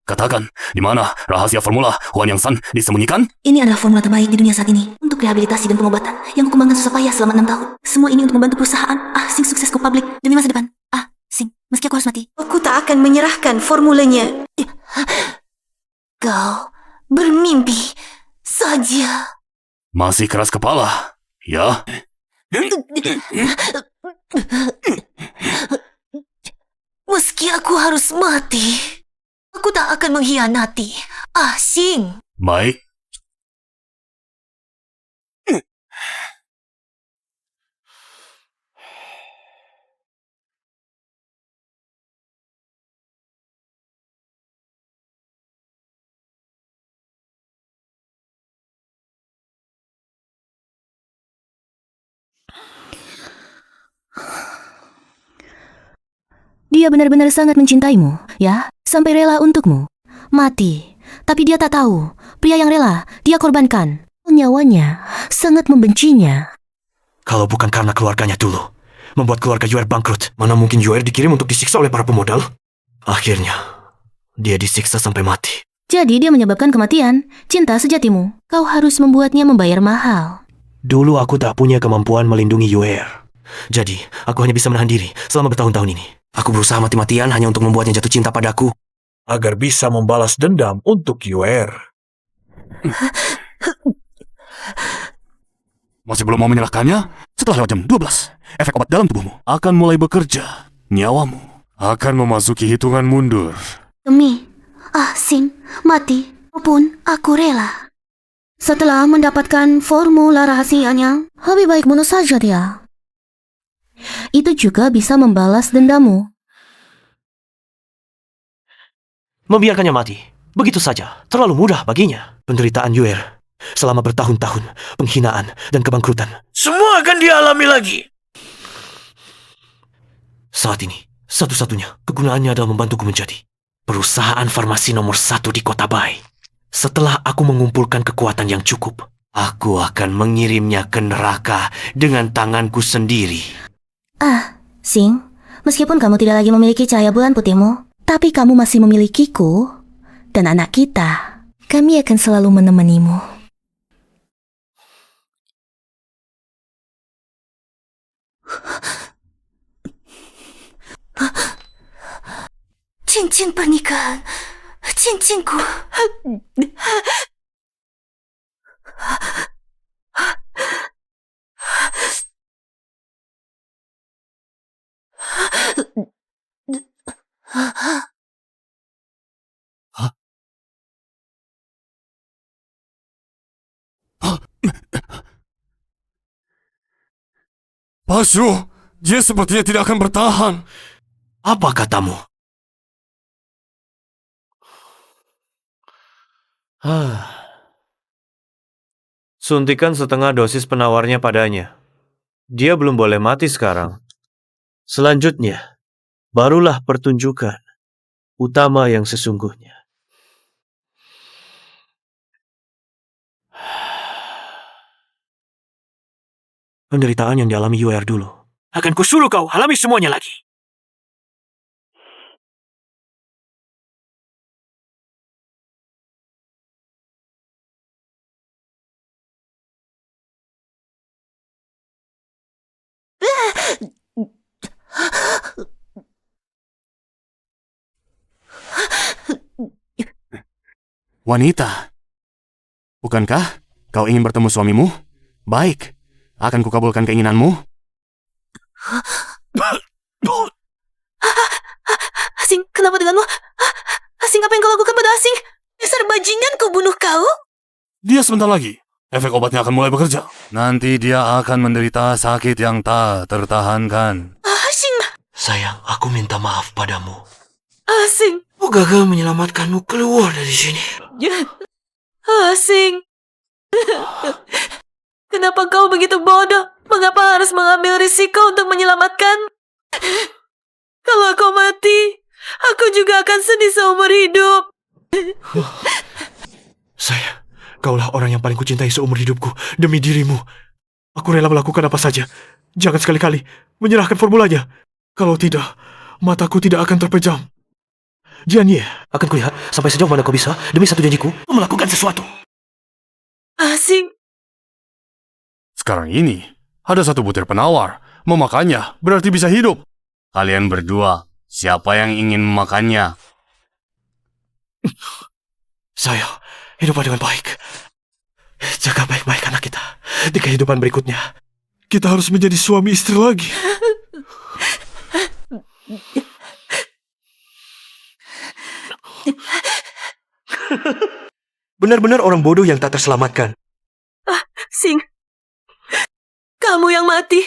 Katakan, di mana rahasia formula Huan Yang San disembunyikan? Ini adalah formula terbaik di dunia saat ini untuk rehabilitasi dan pengobatan yang kukembangkan susah payah selama 6 tahun. Semua ini untuk membantu perusahaan Sing sukses go public demi masa depan. Sing, meski aku harus mati, aku tak akan menyerahkan formulanya. Kau bermimpi saja. Masih keras kepala, ya? Meski aku harus mati, aku tak akan mengkhianati Sing. Baik. Dia benar-benar sangat mencintaimu, ya, sampai rela untukmu mati. Tapi dia tak tahu, pria yang rela dia korbankan nyawanya sangat membencinya. Kalau bukan karena keluarganya dulu, membuat keluarga Yuer bangkrut, mana mungkin Yuer dikirim untuk disiksa oleh para pemodal? Akhirnya, dia disiksa sampai mati. Jadi dia menyebabkan kematian cinta sejatimu. Kau harus membuatnya membayar mahal. Dulu aku tak punya kemampuan melindungi Yuer. Jadi, aku hanya bisa menahan diri selama bertahun-tahun ini. Aku berusaha mati-matian hanya untuk membuatnya jatuh cinta padaku, agar bisa membalas dendam untuk Yuer. Masih belum mau menyerahkannya? Setelah lewat jam 12, efek obat dalam tubuhmu akan mulai bekerja. Nyawamu akan memasuki hitungan mundur. Demi Sing mati pun aku rela. Setelah mendapatkan formula rahasianya, lebih baik bunuh saja dia. Itu juga bisa membalas dendammu. membiarkannya mati. Begitu saja, terlalu mudah baginya. Penderitaan Yuer selama bertahun-tahun, penghinaan dan kebangkrutan. Semua akan dialami lagi. Saat ini, satu-satunya kegunaannya adalah membantuku menjadi perusahaan farmasi nomor 1 di kota Bai. Setelah aku mengumpulkan kekuatan yang cukup, aku akan mengirimnya ke neraka dengan tanganku sendiri. Sing, meskipun kamu tidak lagi memiliki cahaya bulan putihmu, tapi kamu masih memilikiku dan anak kita. Kami akan selalu menemanimu. Cincin pernikahan, cincinku. Pashu, dia sepertinya tidak akan bertahan. Apa katamu? Suntikan setengah dosis penawarnya padanya. Dia belum boleh mati sekarang. Selanjutnya, barulah pertunjukan utama yang sesungguhnya. Penderitaan yang dialami Yuer dulu, akan kusuruh kau alami semuanya lagi. Wanita, bukankah kau ingin bertemu suamimu? Baik, akan kukabulkan keinginanmu. Asing, kenapa denganmu? Asing, apa yang kau lakukan pada Asing? Dasar bajingan, ku bunuh kau. Dia sebentar lagi, efek obatnya akan mulai bekerja. Nanti dia akan menderita sakit yang tak tertahankan. Asing. Sayang, aku minta maaf padamu. Asing. Aku gagal menyelamatkanmu keluar dari sini. Asing. Kenapa kau begitu bodoh? Mengapa harus mengambil risiko untuk menyelamatkan? Kalau kau mati, aku juga akan sedih seumur hidup. Sayang, kaulah orang yang paling kucintai seumur hidupku. Demi dirimu, aku rela melakukan apa saja. Jangan sekali-kali menyerahkan formulanya. Kalau tidak, Mataku tidak akan terpejam. Jianye, Akan kulihat sampai sejauh mana kau bisa, demi satu janjiku, kau melakukan sesuatu. Asing. Sekarang ini, ada satu butir penawar. Memakannya berarti bisa hidup. Kalian berdua, siapa yang ingin memakannya? Saya hiduplah dengan baik. Jaga baik-baik anak kita di kehidupan berikutnya. kita harus menjadi suami istri lagi. Benar-benar orang bodoh yang tak terselamatkan. Sing, kamu yang mati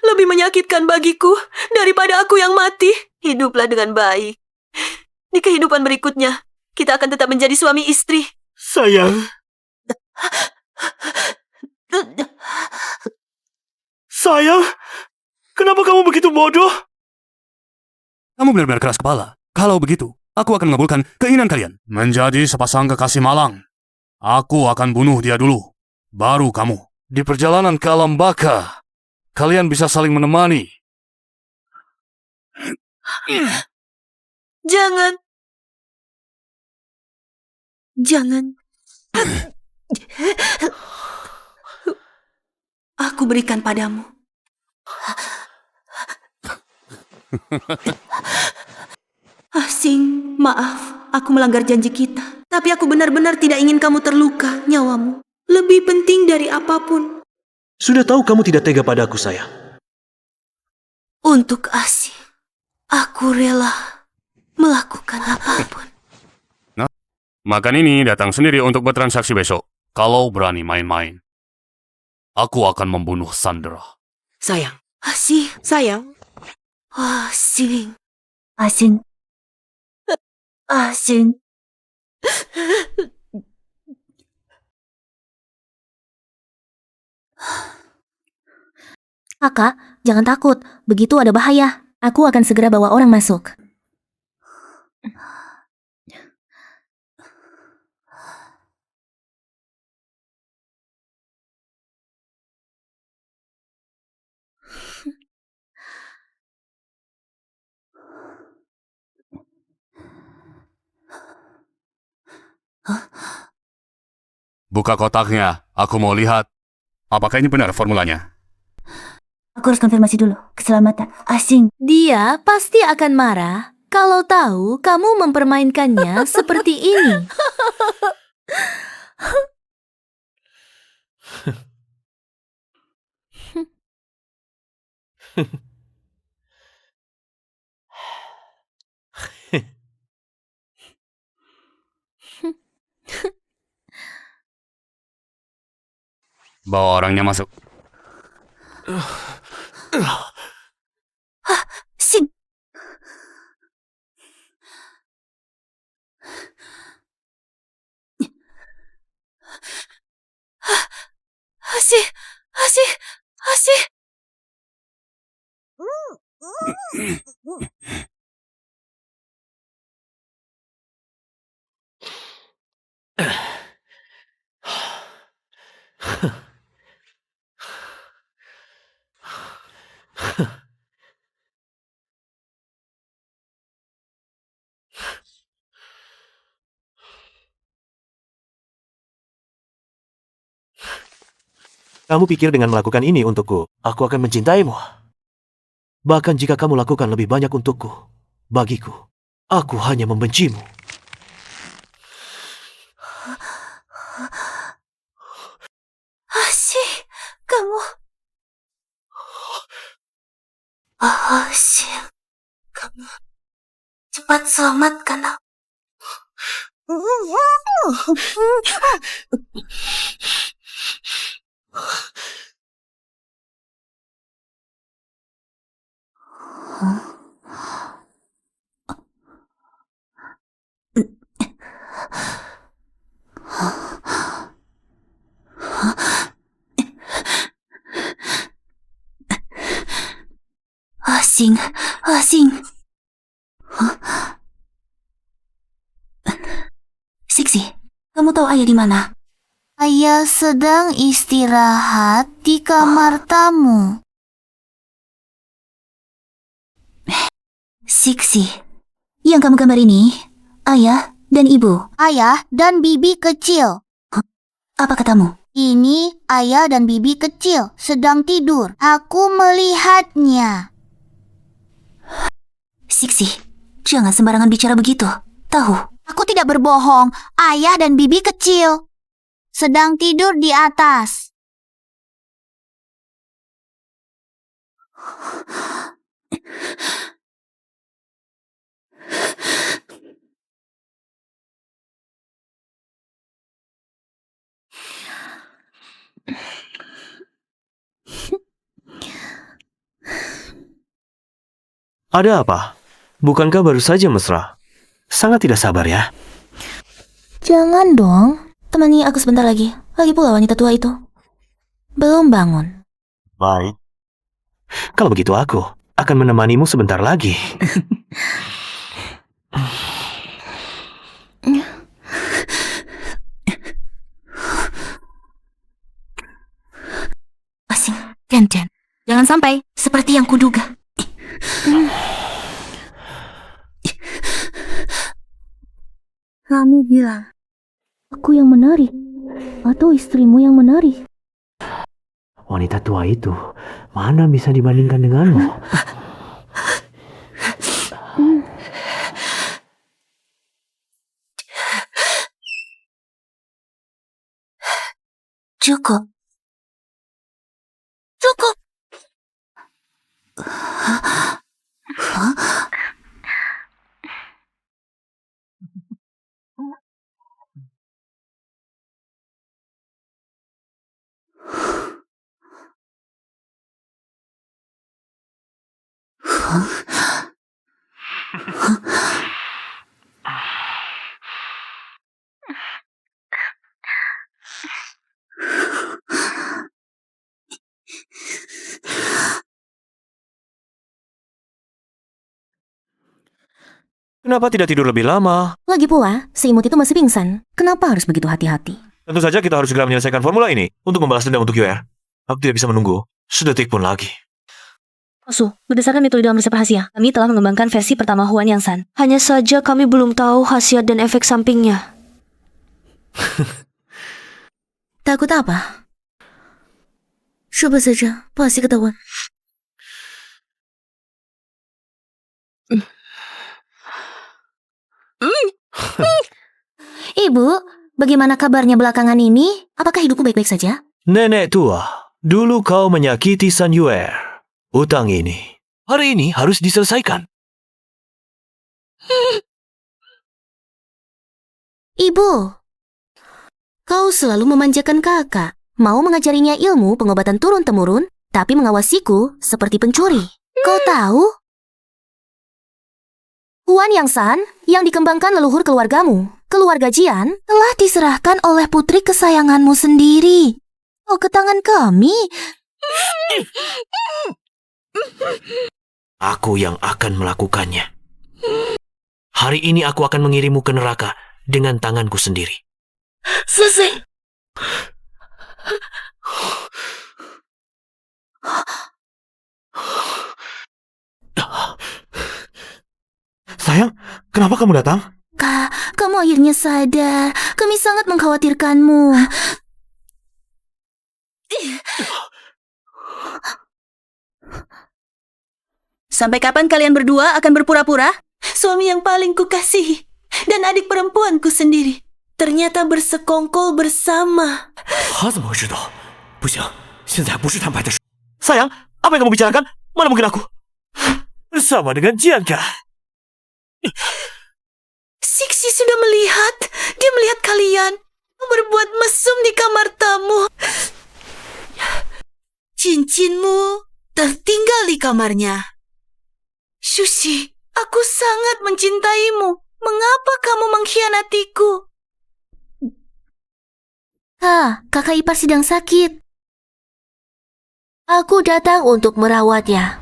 lebih menyakitkan bagiku daripada aku yang mati. Hiduplah dengan baik. Di kehidupan berikutnya, kita akan tetap menjadi suami istri. Sayang. Sayang, kenapa kamu begitu bodoh? Kamu benar-benar keras kepala. Kalau begitu, aku akan mengabulkan keinginan kalian. Menjadi sepasang kekasih malang. Aku akan bunuh dia dulu. Baru kamu. Di perjalanan ke alam baka, kalian bisa saling menemani. Jangan. Jangan. Aku berikan padamu. Asing, maaf, aku melanggar janji kita. Tapi aku benar-benar tidak ingin kamu terluka, nyawamu. Lebih penting dari apapun. Sudah tahu kamu tidak tega padaku, sayang. Untuk Asing, aku rela melakukan apapun. Makan ini datang sendiri untuk bertransaksi besok. Kalau berani main-main, aku akan membunuh Sandra. Sayang. Asing. Sayang. Asing. Asing. Asing. Kakak, jangan takut. Begitu ada bahaya. Aku akan segera bawa orang masuk. Buka kotaknya, aku mau lihat. Apakah ini benar formulanya? Aku harus konfirmasi dulu. Keselamatan. Asing. Dia pasti akan marah kalau tahu kamu mempermainkannya seperti ini. Bawa orangnya masuk. Sing. Asing. Asing. Asing. Kamu pikir dengan melakukan ini untukku, aku akan mencintaimu. Bahkan jika kamu lakukan lebih banyak untukku, bagiku, aku hanya membencimu. Asing. Kamu. Asing. Kamu. Cepat selamatkan aku. Asing. Asing. Siksi, kamu tahu ayah di mana? Ayah sedang istirahat di kamar tamu. Siksi, yang kamu gambar ini, ayah dan ibu. Ayah dan bibi kecil. Apa katamu? Ini ayah dan bibi kecil sedang tidur. Aku melihatnya. Siksi, jangan sembarangan bicara begitu. Tahu? Aku tidak berbohong. Ayah dan bibi kecil sedang tidur di atas. Ada apa? Bukankah baru saja mesra? Sangat tidak sabar ya. Jangan dong. Temani aku sebentar lagi. Lagi pula wanita tua itu belum bangun. Baik. Kalau begitu aku akan menemanimu sebentar lagi. Asing, Ken. Jangan sampai seperti yang kuduga. Kamu bilang aku yang menarik atau istrimu yang menarik? Wanita tua itu mana bisa dibandingkan denganmu? Cukup. Kenapa tidak tidur lebih lama? Lagi pula, si imut itu masih pingsan. Kenapa harus begitu hati-hati? Tentu saja kita harus segera menyelesaikan formula ini untuk membalas dendam untuk UR. Aku tidak bisa menunggu sedetik pun lagi. Osu, berdasarkan metode dalam resep rahasia, kami telah mengembangkan versi pertama Huan Yang San. Hanya saja kami belum tahu khasiat dan efek sampingnya. Takut apa? Coba saja, pasti ketahuan. Ibu, bagaimana kabarnya belakangan ini? Apakah hidupku baik-baik saja? Nenek tua, dulu kau menyakiti San Yuer. Utang ini, hari ini harus diselesaikan. Ibu, kau selalu memanjakan kakak. Mau mengajarinya ilmu pengobatan turun-temurun, tapi mengawasiku seperti pencuri. Kau tahu? Huan Yang San yang dikembangkan leluhur keluargamu, keluarga Jian, telah diserahkan oleh putri kesayanganmu sendiri. Oh, ke tangan kami. Aku yang akan melakukannya. Hari ini aku akan mengirimmu ke neraka dengan tanganku sendiri. Selesai. Sayang, kenapa kamu datang? Kak, kamu akhirnya sadar. Kami sangat mengkhawatirkanmu. Sampai kapan kalian berdua akan berpura-pura? Suami yang paling kukasihi dan adik perempuanku sendiri ternyata bersekongkol bersama. Sayang, apa yang kamu bicarakan? Mana mungkin aku? Bersama dengan Jianka. Siksi sudah melihat. Dia melihat kalian berbuat mesum di kamar tamu. Cincinmu tertinggal di kamarnya. Sushi, aku sangat mencintaimu. Mengapa kamu mengkhianatiku? Kakak ipar sedang sakit. Aku datang untuk merawatnya.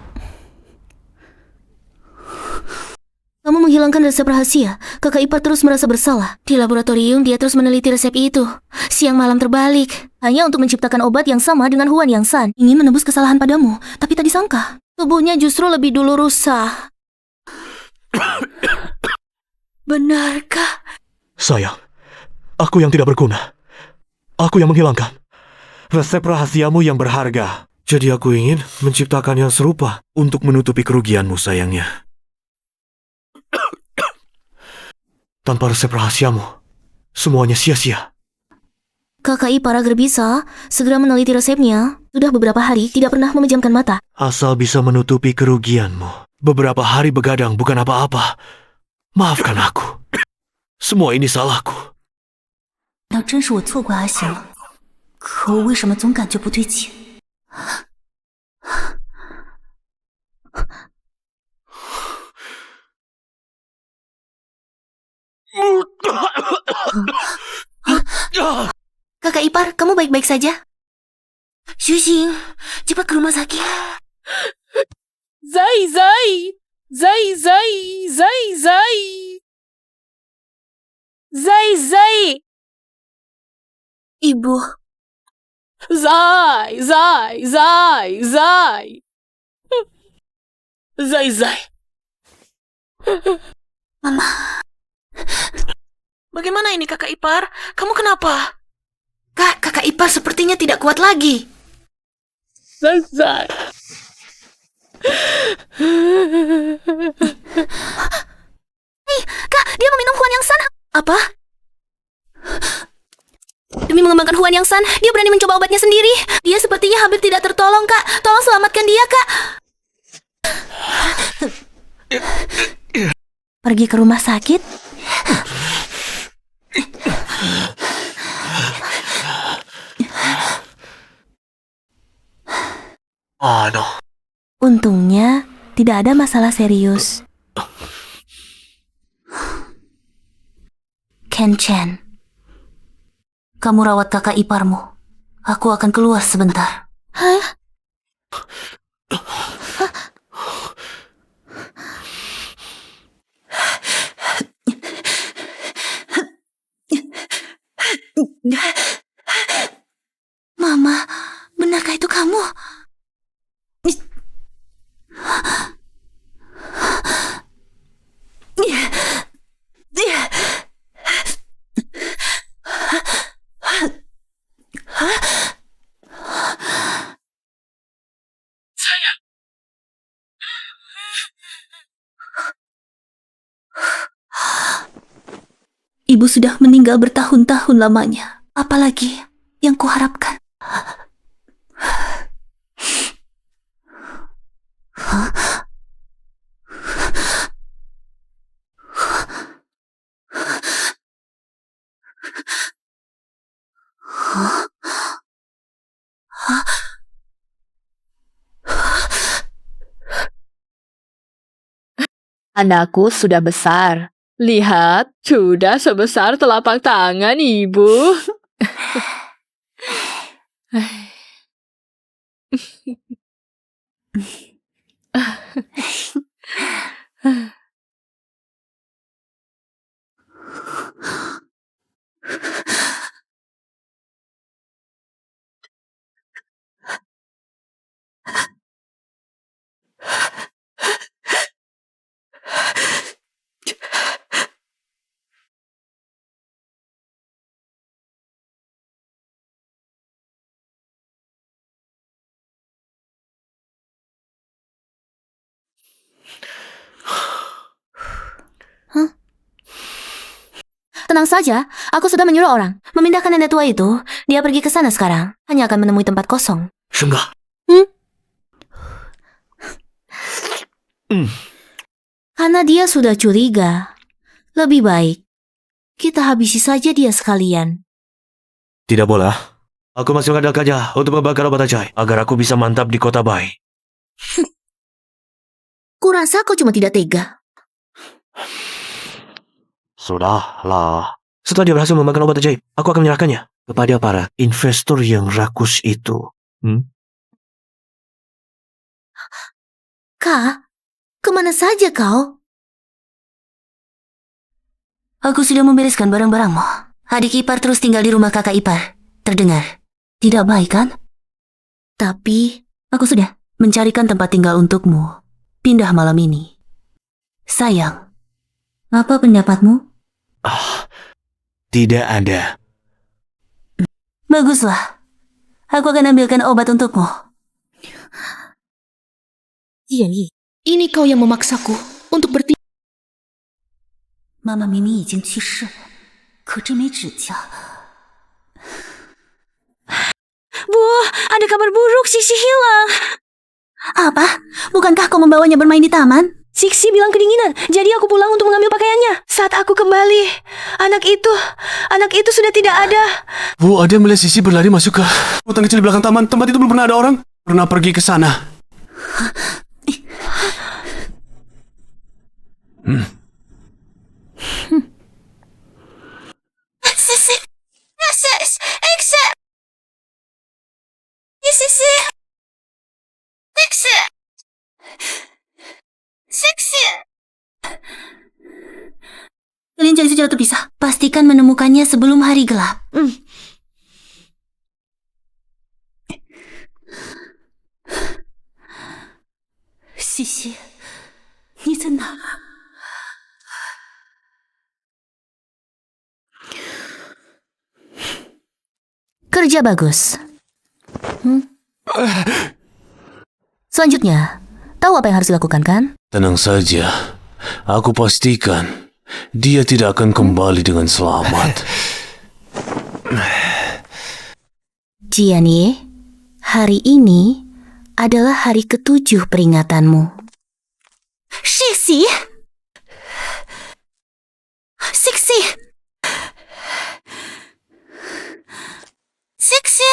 Kamu menghilangkan resep rahasia. Kakak ipar terus merasa bersalah. Di laboratorium dia terus meneliti resep itu. Siang malam terbalik. Hanya untuk menciptakan obat yang sama dengan Huan Yang San. Ingin menebus kesalahan padamu. Tapi tak disangka. Tubuhnya justru lebih dulu rusak. Benarkah? Sayang, aku yang tidak berguna. Aku yang menghilangkan resep rahasiamu yang berharga. Jadi aku ingin menciptakan yang serupa untuk menutupi kerugianmu, sayangnya. Tanpa resep rahasiamu, semuanya sia-sia. Kakak ipar agar bisa segera meneliti resepnya. Sudah beberapa hari tidak pernah memejamkan mata. Asal bisa menutupi kerugianmu. Beberapa hari begadang bukan apa-apa. Maafkan aku. Semua ini salahku. 难道真是我错怪阿行了？可我为什么总感觉不对劲？Kakak ipar, kamu baik-baik saja? Xuxing, cepat ke rumah sakit. Zai, Zai! Zai, Zai! Zai, Zai! Zai, Zai! Ibu, Zai, Zai, Zai, Zai! Zai, Zai! Mama. Bagaimana ini kakak ipar? Kamu kenapa? Kak, kakak ipar sepertinya tidak kuat lagi. Zai, Zai! Kak, dia meminum Huan Yang San. Apa? Demi mengembangkan Huan Yang San, dia berani mencoba obatnya sendiri. Dia sepertinya hampir tidak tertolong, Kak. Tolong selamatkan dia, Kak. Pergi ke rumah sakit? Aduh. Untungnya tidak ada masalah serius. Ken Chen, kamu rawat kakak iparmu. Aku akan keluar sebentar. Mama, benarkah itu kamu? Ibu sudah meninggal bertahun-tahun lamanya. Apalagi yang kuharapkan? Anakku sudah besar. Lihat, sudah sebesar telapak tangan, Ibu. Tenang saja, aku sudah menyuruh orang memindahkan nenek tua itu. Dia pergi ke sana sekarang. Hanya akan menemui tempat kosong. Enggak. Karena dia sudah curiga. Lebih baik kita habisi saja dia sekalian. Tidak boleh. Aku masih mengandalkannya untuk membakar obat ajai agar aku bisa mantap di kota Bai. Kurasa kau cuma tidak tega. Sudahlah. Setelah dia berhasil membakar obat ajaib, aku akan menyerahkannya kepada para investor yang rakus itu. Kak, kemana saja kau? Aku sudah membereskan barang-barangmu. Adik ipar terus tinggal di rumah kakak ipar. Terdengar tidak baik, kan? Tapi aku sudah mencarikan tempat tinggal untukmu. Pindah malam ini. Sayang, Apa pendapatmu? Tidak ada. Baguslah. Aku akan ambilkan obat untukmu. Jianye, ini kau yang memaksaku untuk bertindak. 妈妈明明已经去世了，可这枚指甲…… Bu, ada kabar buruk, Siksi hilang. Apa? Bukankah kau membawanya bermain di taman? Siksi bilang kedinginan, jadi aku pulang untuk mengambil pakaiannya. Saat aku kembali, anak itu sudah tidak ada. Bu, ada melihat Sisi berlari masuk ke hutan kecil di belakang taman. Tempat itu belum pernah ada orang. Pernah pergi ke sana. Sisi! Exit! Sisi! Exit! Siksi! Kalian cari secara terpisah. Pastikan menemukannya sebelum hari gelap. Sisi, 你在哪？ Kerja bagus. Selanjutnya, tahu apa yang harus dilakukan kan? Tenang saja. Aku pastikan dia tidak akan kembali dengan selamat. Jianye, hari ini adalah hari ke-7 peringatanmu. Sisi! Siksi! Siksi!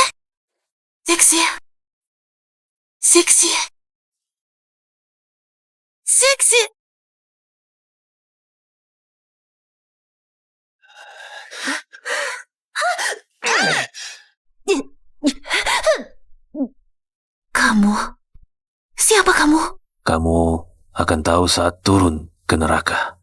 Siksi! Siksi! Siksi! Kamu? Siapa kamu? Kamu akan tahu saat turun ke neraka.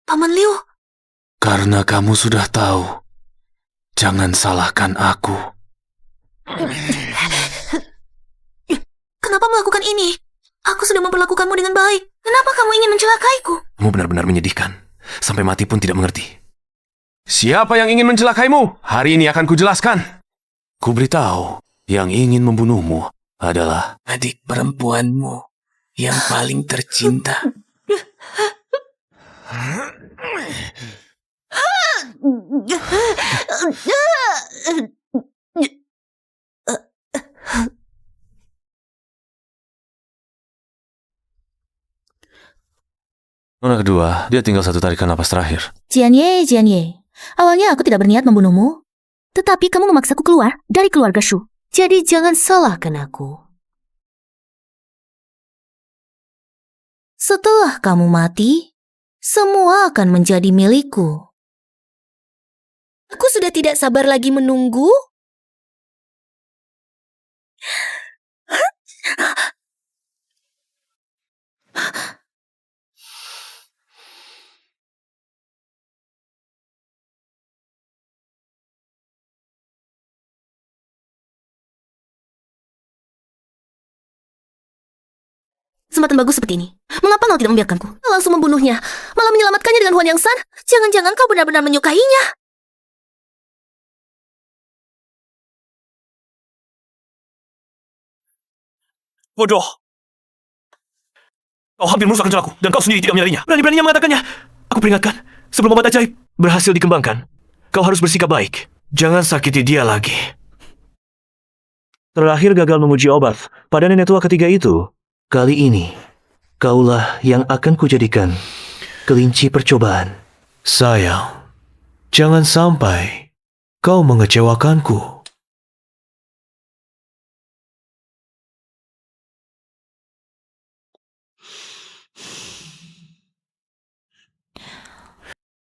Paman Liu, Karena kamu sudah tahu, jangan salahkan aku. kenapa melakukan ini? Aku sudah memperlakukanmu dengan baik. Kenapa kamu ingin mencelakaiku? Kamu benar-benar menyedihkan. Sampai mati pun tidak mengerti. Siapa yang ingin mencelakaimu? Hari ini akan kujelaskan. Ku beritahu, yang ingin membunuhmu adalah Adik perempuanmu yang paling tercinta. nona kedua. Dia tinggal satu tarikan napas terakhir. Jianye, awalnya aku tidak berniat membunuhmu. Tetapi kamu memaksaku keluar dari keluarga Shu. Jadi jangan salahkan aku. Setelah kamu mati, semua akan menjadi milikku. Aku sudah tidak sabar lagi menunggu. Kesempatan bagus seperti ini. Mengapa kau tidak membiarkanku? Kau langsung membunuhnya, malah menyelamatkannya dengan Huan Yang San. Jangan-jangan kau benar-benar menyukainya. Bodoh. Kau hampir merusak rencanaku, dan kau sendiri tidak menyadarinya. Berani-beraninya mengatakannya. Aku peringatkan, sebelum obat ajaib berhasil dikembangkan, kau harus bersikap baik. Jangan sakiti dia lagi. Terakhir gagal memuji obat pada nenek tua ketiga itu. Kali ini, kaulah yang akan kujadikan kelinci percobaan. Sayang, jangan sampai kau mengecewakanku.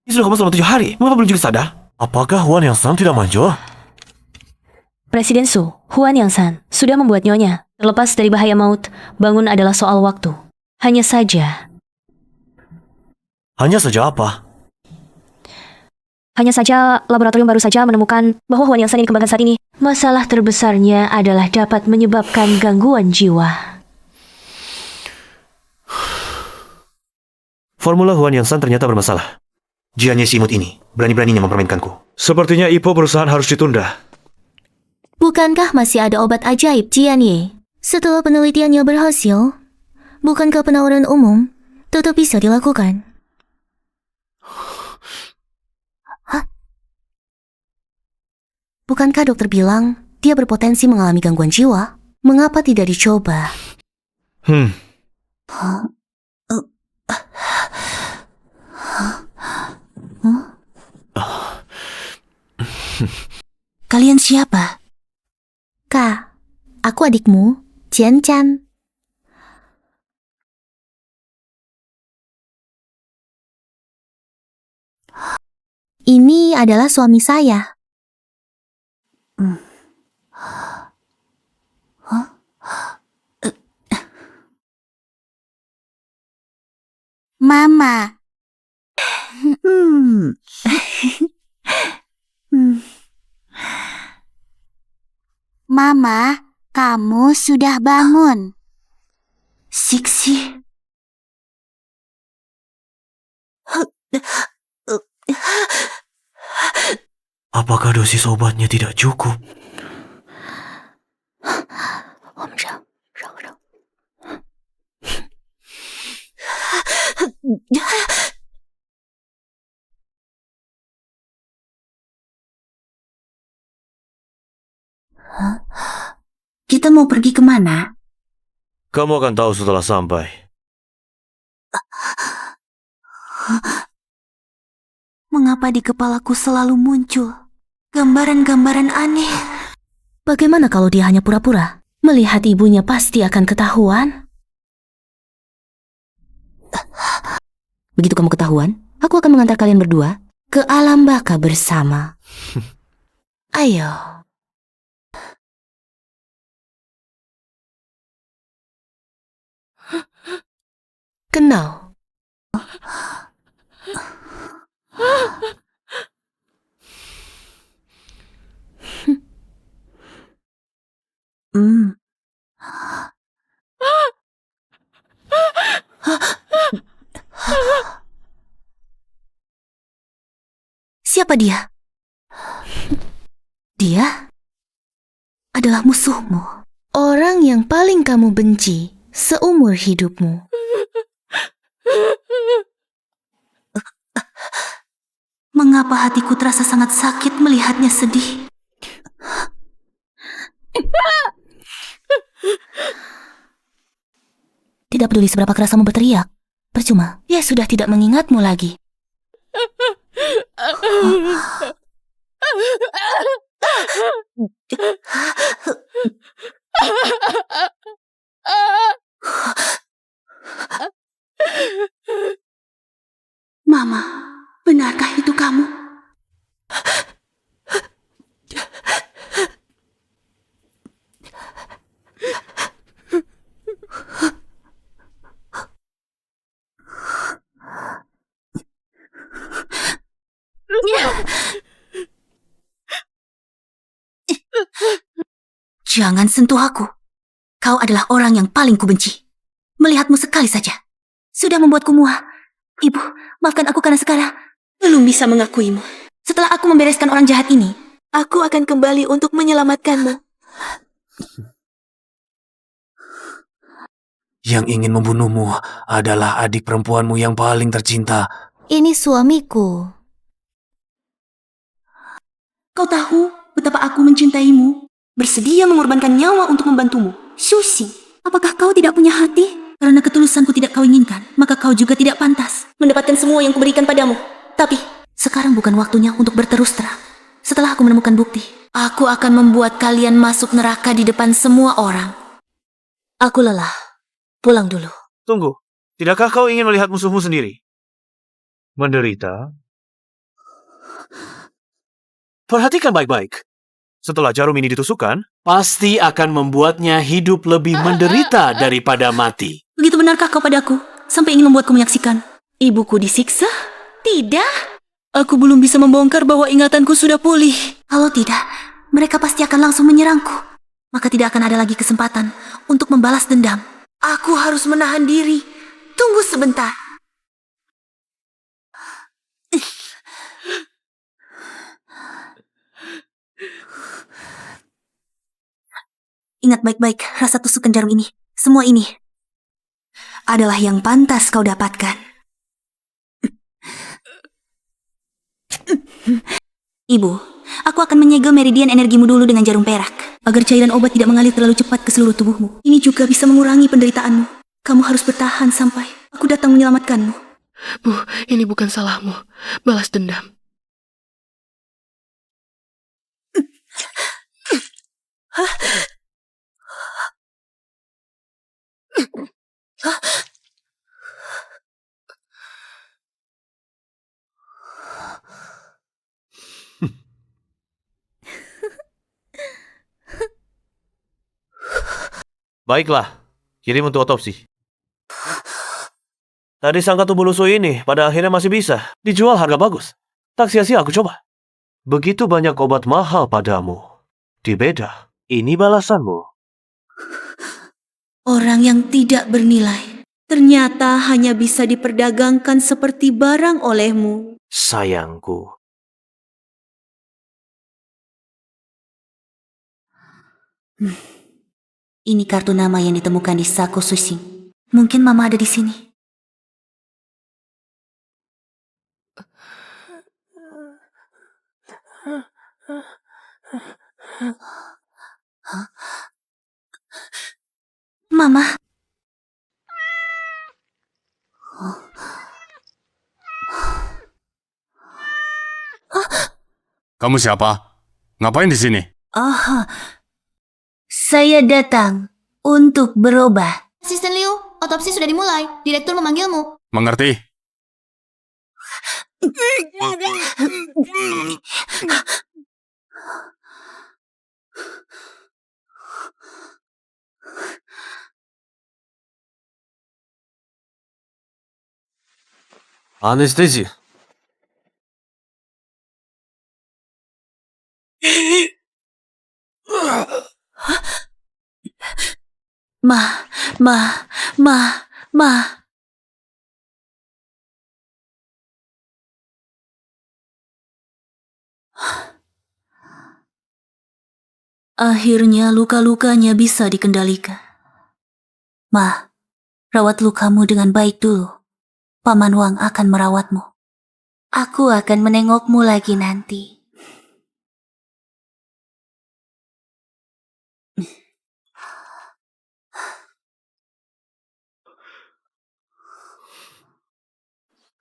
Ini sudah kamu selama 7 hari, mengapa belum juga sadar? Apakah Huan Yang San tidak maju? Presiden Su, Huan Yang San, sudah membuat nyonya. Terlepas dari bahaya maut, bangun adalah soal waktu. Hanya saja, Hanya saja apa? Hanya saja laboratorium baru saja menemukan bahwa Huan Yang San yang dikembangkan saat ini. Masalah terbesarnya adalah dapat menyebabkan gangguan jiwa. Formula Huan Yang San ternyata bermasalah. Jianya si imut ini berani-beraninya mempermainkanku. Sepertinya Ipo perusahaan harus ditunda. Bukankah masih ada obat ajaib Jian Ye? Setelah penelitiannya berhasil, bukankah penawaran umum tetap bisa dilakukan? Hah? Bukankah dokter bilang dia berpotensi mengalami gangguan jiwa? Mengapa tidak dicoba? Kalian siapa? Kak, aku adikmu, Jian Chan. Ini adalah suami saya. Mama. Mama, kamu sudah bangun. Siksi. Apakah dosis obatnya tidak cukup? Kita mau pergi kemana? Kamu akan tahu setelah sampai. Mengapa di kepalaku selalu muncul gambaran-gambaran aneh? Bagaimana kalau dia hanya pura-pura? Melihat ibunya pasti akan ketahuan. Begitu kamu ketahuan, aku akan mengantar kalian berdua ke alam baka bersama. Ayo. Kenal. Siapa dia? Dia adalah musuhmu. Orang yang paling kamu benci seumur hidupmu. Mengapa hatiku terasa sangat sakit melihatnya sedih? Tidak peduli seberapa keras kamu berteriak, percuma, dia sudah tidak mengingatmu lagi. Mama, benarkah itu kamu? Jangan sentuh aku. Kau adalah orang yang paling kubenci. Melihatmu sekali saja sudah membuatku muak. Ibu, maafkan aku karena sekarang belum bisa mengakuimu. Setelah aku membereskan orang jahat ini, aku akan kembali untuk menyelamatkanmu. Yang ingin membunuhmu adalah adik perempuanmu yang paling tercinta. Ini suamiku. Kau tahu betapa aku mencintaimu, bersedia mengorbankan nyawa untuk membantumu. Susi, apakah kau tidak punya hati? Karena ketulusanku tidak kau inginkan, maka kau juga tidak pantas mendapatkan semua yang kuberikan padamu. Tapi, sekarang bukan waktunya untuk berterus terang. Setelah aku menemukan bukti, aku akan membuat kalian masuk neraka di depan semua orang. Aku lelah. Pulang dulu. Tunggu, tidakkah kau ingin melihat musuhmu sendiri menderita? Perhatikan baik-baik. Setelah jarum ini ditusukkan, Pasti akan membuatnya hidup lebih menderita daripada mati. Begitu benarkah kau padaku, sampai ingin membuatku menyaksikan ibuku disiksa? Tidak. Aku belum bisa membongkar bahwa ingatanku sudah pulih. Kalau tidak, mereka pasti akan langsung menyerangku. Maka tidak akan ada lagi kesempatan untuk membalas dendam. Aku harus menahan diri. Tunggu sebentar. Ingat baik-baik rasa tusukan jarum ini. Semua ini adalah yang pantas kau dapatkan. Ibu, aku akan menyegel meridian energimu dulu dengan jarum perak, agar cairan obat tidak mengalir terlalu cepat ke seluruh tubuhmu. Ini juga bisa mengurangi penderitaanmu. Kamu harus bertahan sampai aku datang menyelamatkanmu. Bu, ini bukan salahmu. Balas dendam. Baiklah, kirim untuk otopsi. Tadi sangka tubuh lusuh ini pada akhirnya masih bisa dijual harga bagus. Tak sia-sia aku coba. Begitu banyak obat mahal padamu. Di beda, ini balasanmu. Orang yang tidak bernilai ternyata hanya bisa diperdagangkan seperti barang olehmu. Sayangku. Ini kartu nama yang ditemukan di Sako Sushi. Mungkin Mama ada di sini. Mama. Kamu siapa? Ngapain di sini? Oh, saya datang untuk berubah. Asisten Liu, otopsi sudah dimulai. Direktur memanggilmu. Mengerti? Anestesi. Ma. Akhirnya luka-lukanya bisa dikendalikan. Ma, rawat lukamu dengan baik dulu. Paman Wang akan merawatmu. Aku akan menengokmu lagi nanti.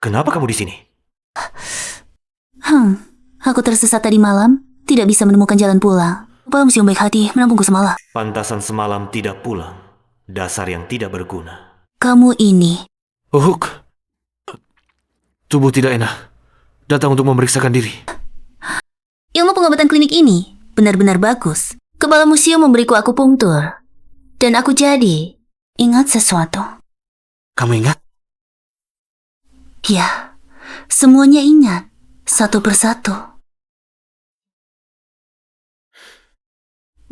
Kenapa kamu di sini? Aku tersesat tadi malam, tidak bisa menemukan jalan pulang. Bapak Museum baik hati menampungku semalam. Pantasan semalam tidak pulang. Dasar yang tidak berguna. Kamu ini, Uhuk. Tubuh tidak enak. Datang untuk memeriksakan diri. ilmu pengobatan klinik ini benar-benar bagus. Kepala museum memberiku akupunktur. Dan aku jadi ingat sesuatu. Kamu ingat? Ya, semuanya ingat. Satu persatu.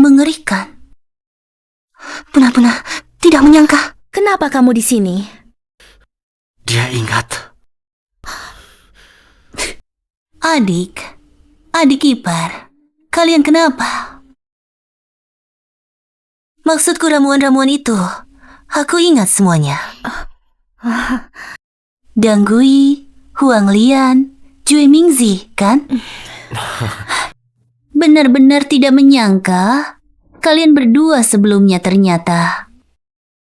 Mengerikan. Benar-benar tidak menyangka. Kenapa kamu di sini? Dia ingat. Adik ipar, kalian kenapa? Maksudku ramuan-ramuan itu, aku ingat semuanya. Dang Gui, Huang Lian, Jue Mingzi, kan? Benar-benar tidak menyangka kalian berdua sebelumnya ternyata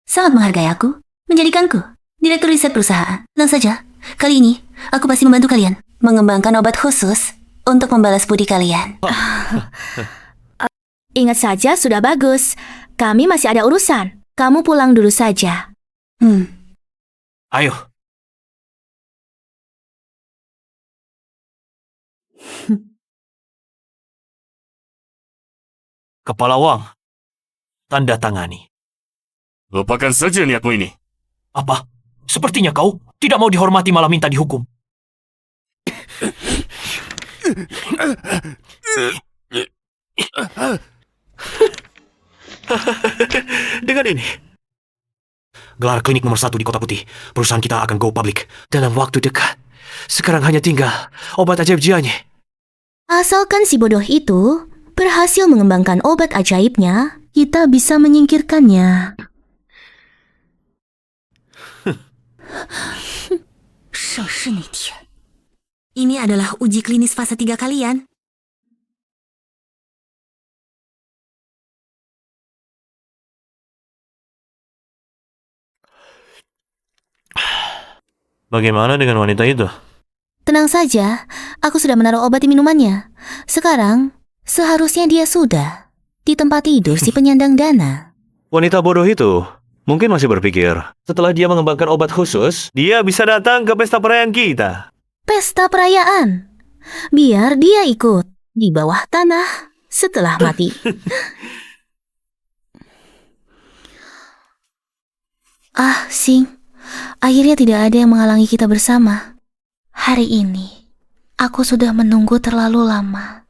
sangat menghargai aku, menjadikanku direktur riset perusahaan. Tenang saja, kali ini aku pasti membantu kalian mengembangkan obat khusus untuk membalas budi kalian. Ingat saja, sudah bagus. Kami masih ada urusan. Kamu pulang dulu saja. Ayo. Kepala Wang. Tanda tangani. Lupakan saja niatmu ini. Apa? Sepertinya kau tidak mau dihormati malah minta dihukum. Dengan ini, gelar klinik nomor 1 di Kota Putih, perusahaan kita akan go public dalam waktu dekat. Sekarang hanya tinggal obat ajaib jianya. Asalkan si bodoh itu berhasil mengembangkan obat ajaibnya, kita bisa menyingkirkannya. Ini adalah uji klinis fase 3 kalian. Bagaimana dengan wanita itu? Tenang saja, aku sudah menaruh obat di minumannya. Sekarang, seharusnya dia sudah di tempat tidur si penyandang dana. Wanita bodoh itu mungkin masih berpikir, setelah dia mengembangkan obat khusus, dia bisa datang ke pesta perayaan kita. Pesta perayaan. Biar dia ikut di bawah tanah setelah mati. Sing. Akhirnya tidak ada yang menghalangi kita bersama. Hari ini, aku sudah menunggu terlalu lama.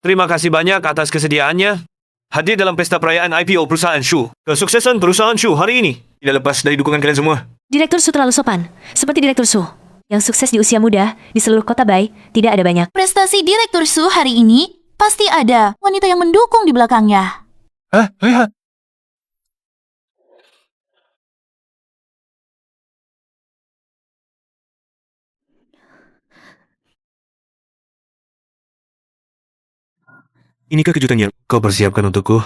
Terima kasih banyak atas kesediaannya hadir dalam pesta perayaan IPO perusahaan Shu. Kesuksesan perusahaan Shu hari ini tidak lepas dari dukungan kalian semua. Direktur Su terlalu sopan, seperti Direktur Su. Yang sukses di usia muda, di seluruh kota Bai, tidak ada banyak. Prestasi Direktur Su hari ini pasti ada wanita yang mendukung di belakangnya. Lihat. Inikah kejutan yang kau persiapkan untukku?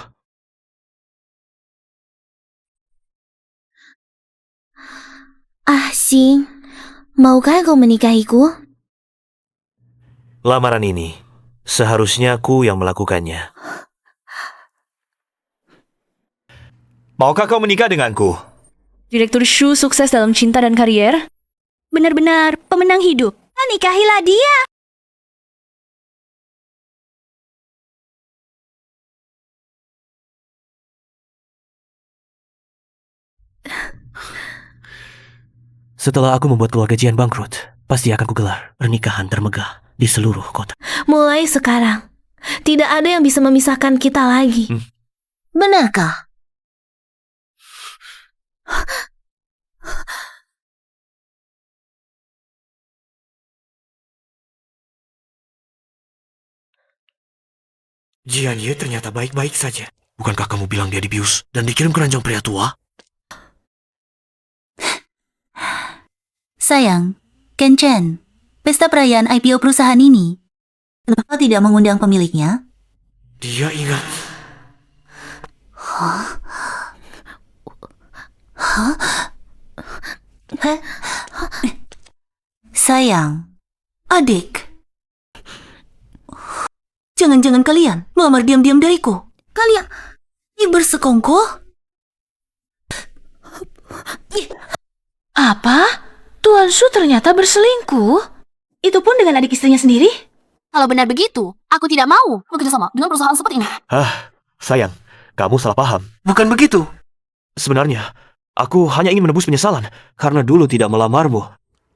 Sing, maukah kau menikahiku? Lamaran ini seharusnya aku yang melakukannya. Maukah kau menikah denganku? Direktur Shu sukses dalam cinta dan karier. Benar-benar pemenang hidup. Nikahilah dia. Setelah aku membuat keluarga Jian bangkrut, pasti akan kugelar pernikahan termegah di seluruh kota. Mulai sekarang, tidak ada yang bisa memisahkan kita lagi. Benarkah? Jian Ye ternyata baik-baik saja. Bukankah kamu bilang dia dibius dan dikirim ke ranjang pria tua? Sayang, Ken Chen, pesta perayaan IPO perusahaan ini, kenapa kau tidak mengundang pemiliknya? Dia ingat. Sayang, adik, jangan-jangan kalian melamar diam-diam dariku. Kalian bersekongkol? Apa? Tuan Su ternyata berselingkuh? Itu pun dengan adik istrinya sendiri? Kalau benar begitu, aku tidak mau bekerja sama dengan perusahaan seperti ini. Sayang, kamu salah paham. Bukan begitu. Sebenarnya, aku hanya ingin menebus penyesalan karena dulu tidak melamarmu.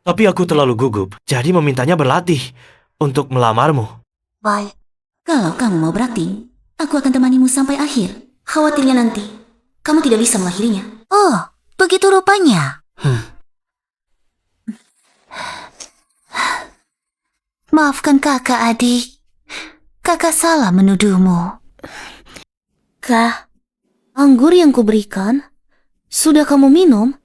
Tapi aku terlalu gugup, jadi memintanya berlatih untuk melamarmu. Baik, kalau kamu mau berarti, aku akan temanimu sampai akhir. Khawatirnya nanti, kamu tidak bisa mengakhirinya. Oh, begitu rupanya. Maafkan kakak, adik. Kakak salah menuduhmu. Kak, anggur yang kuberikan, sudah kamu minum?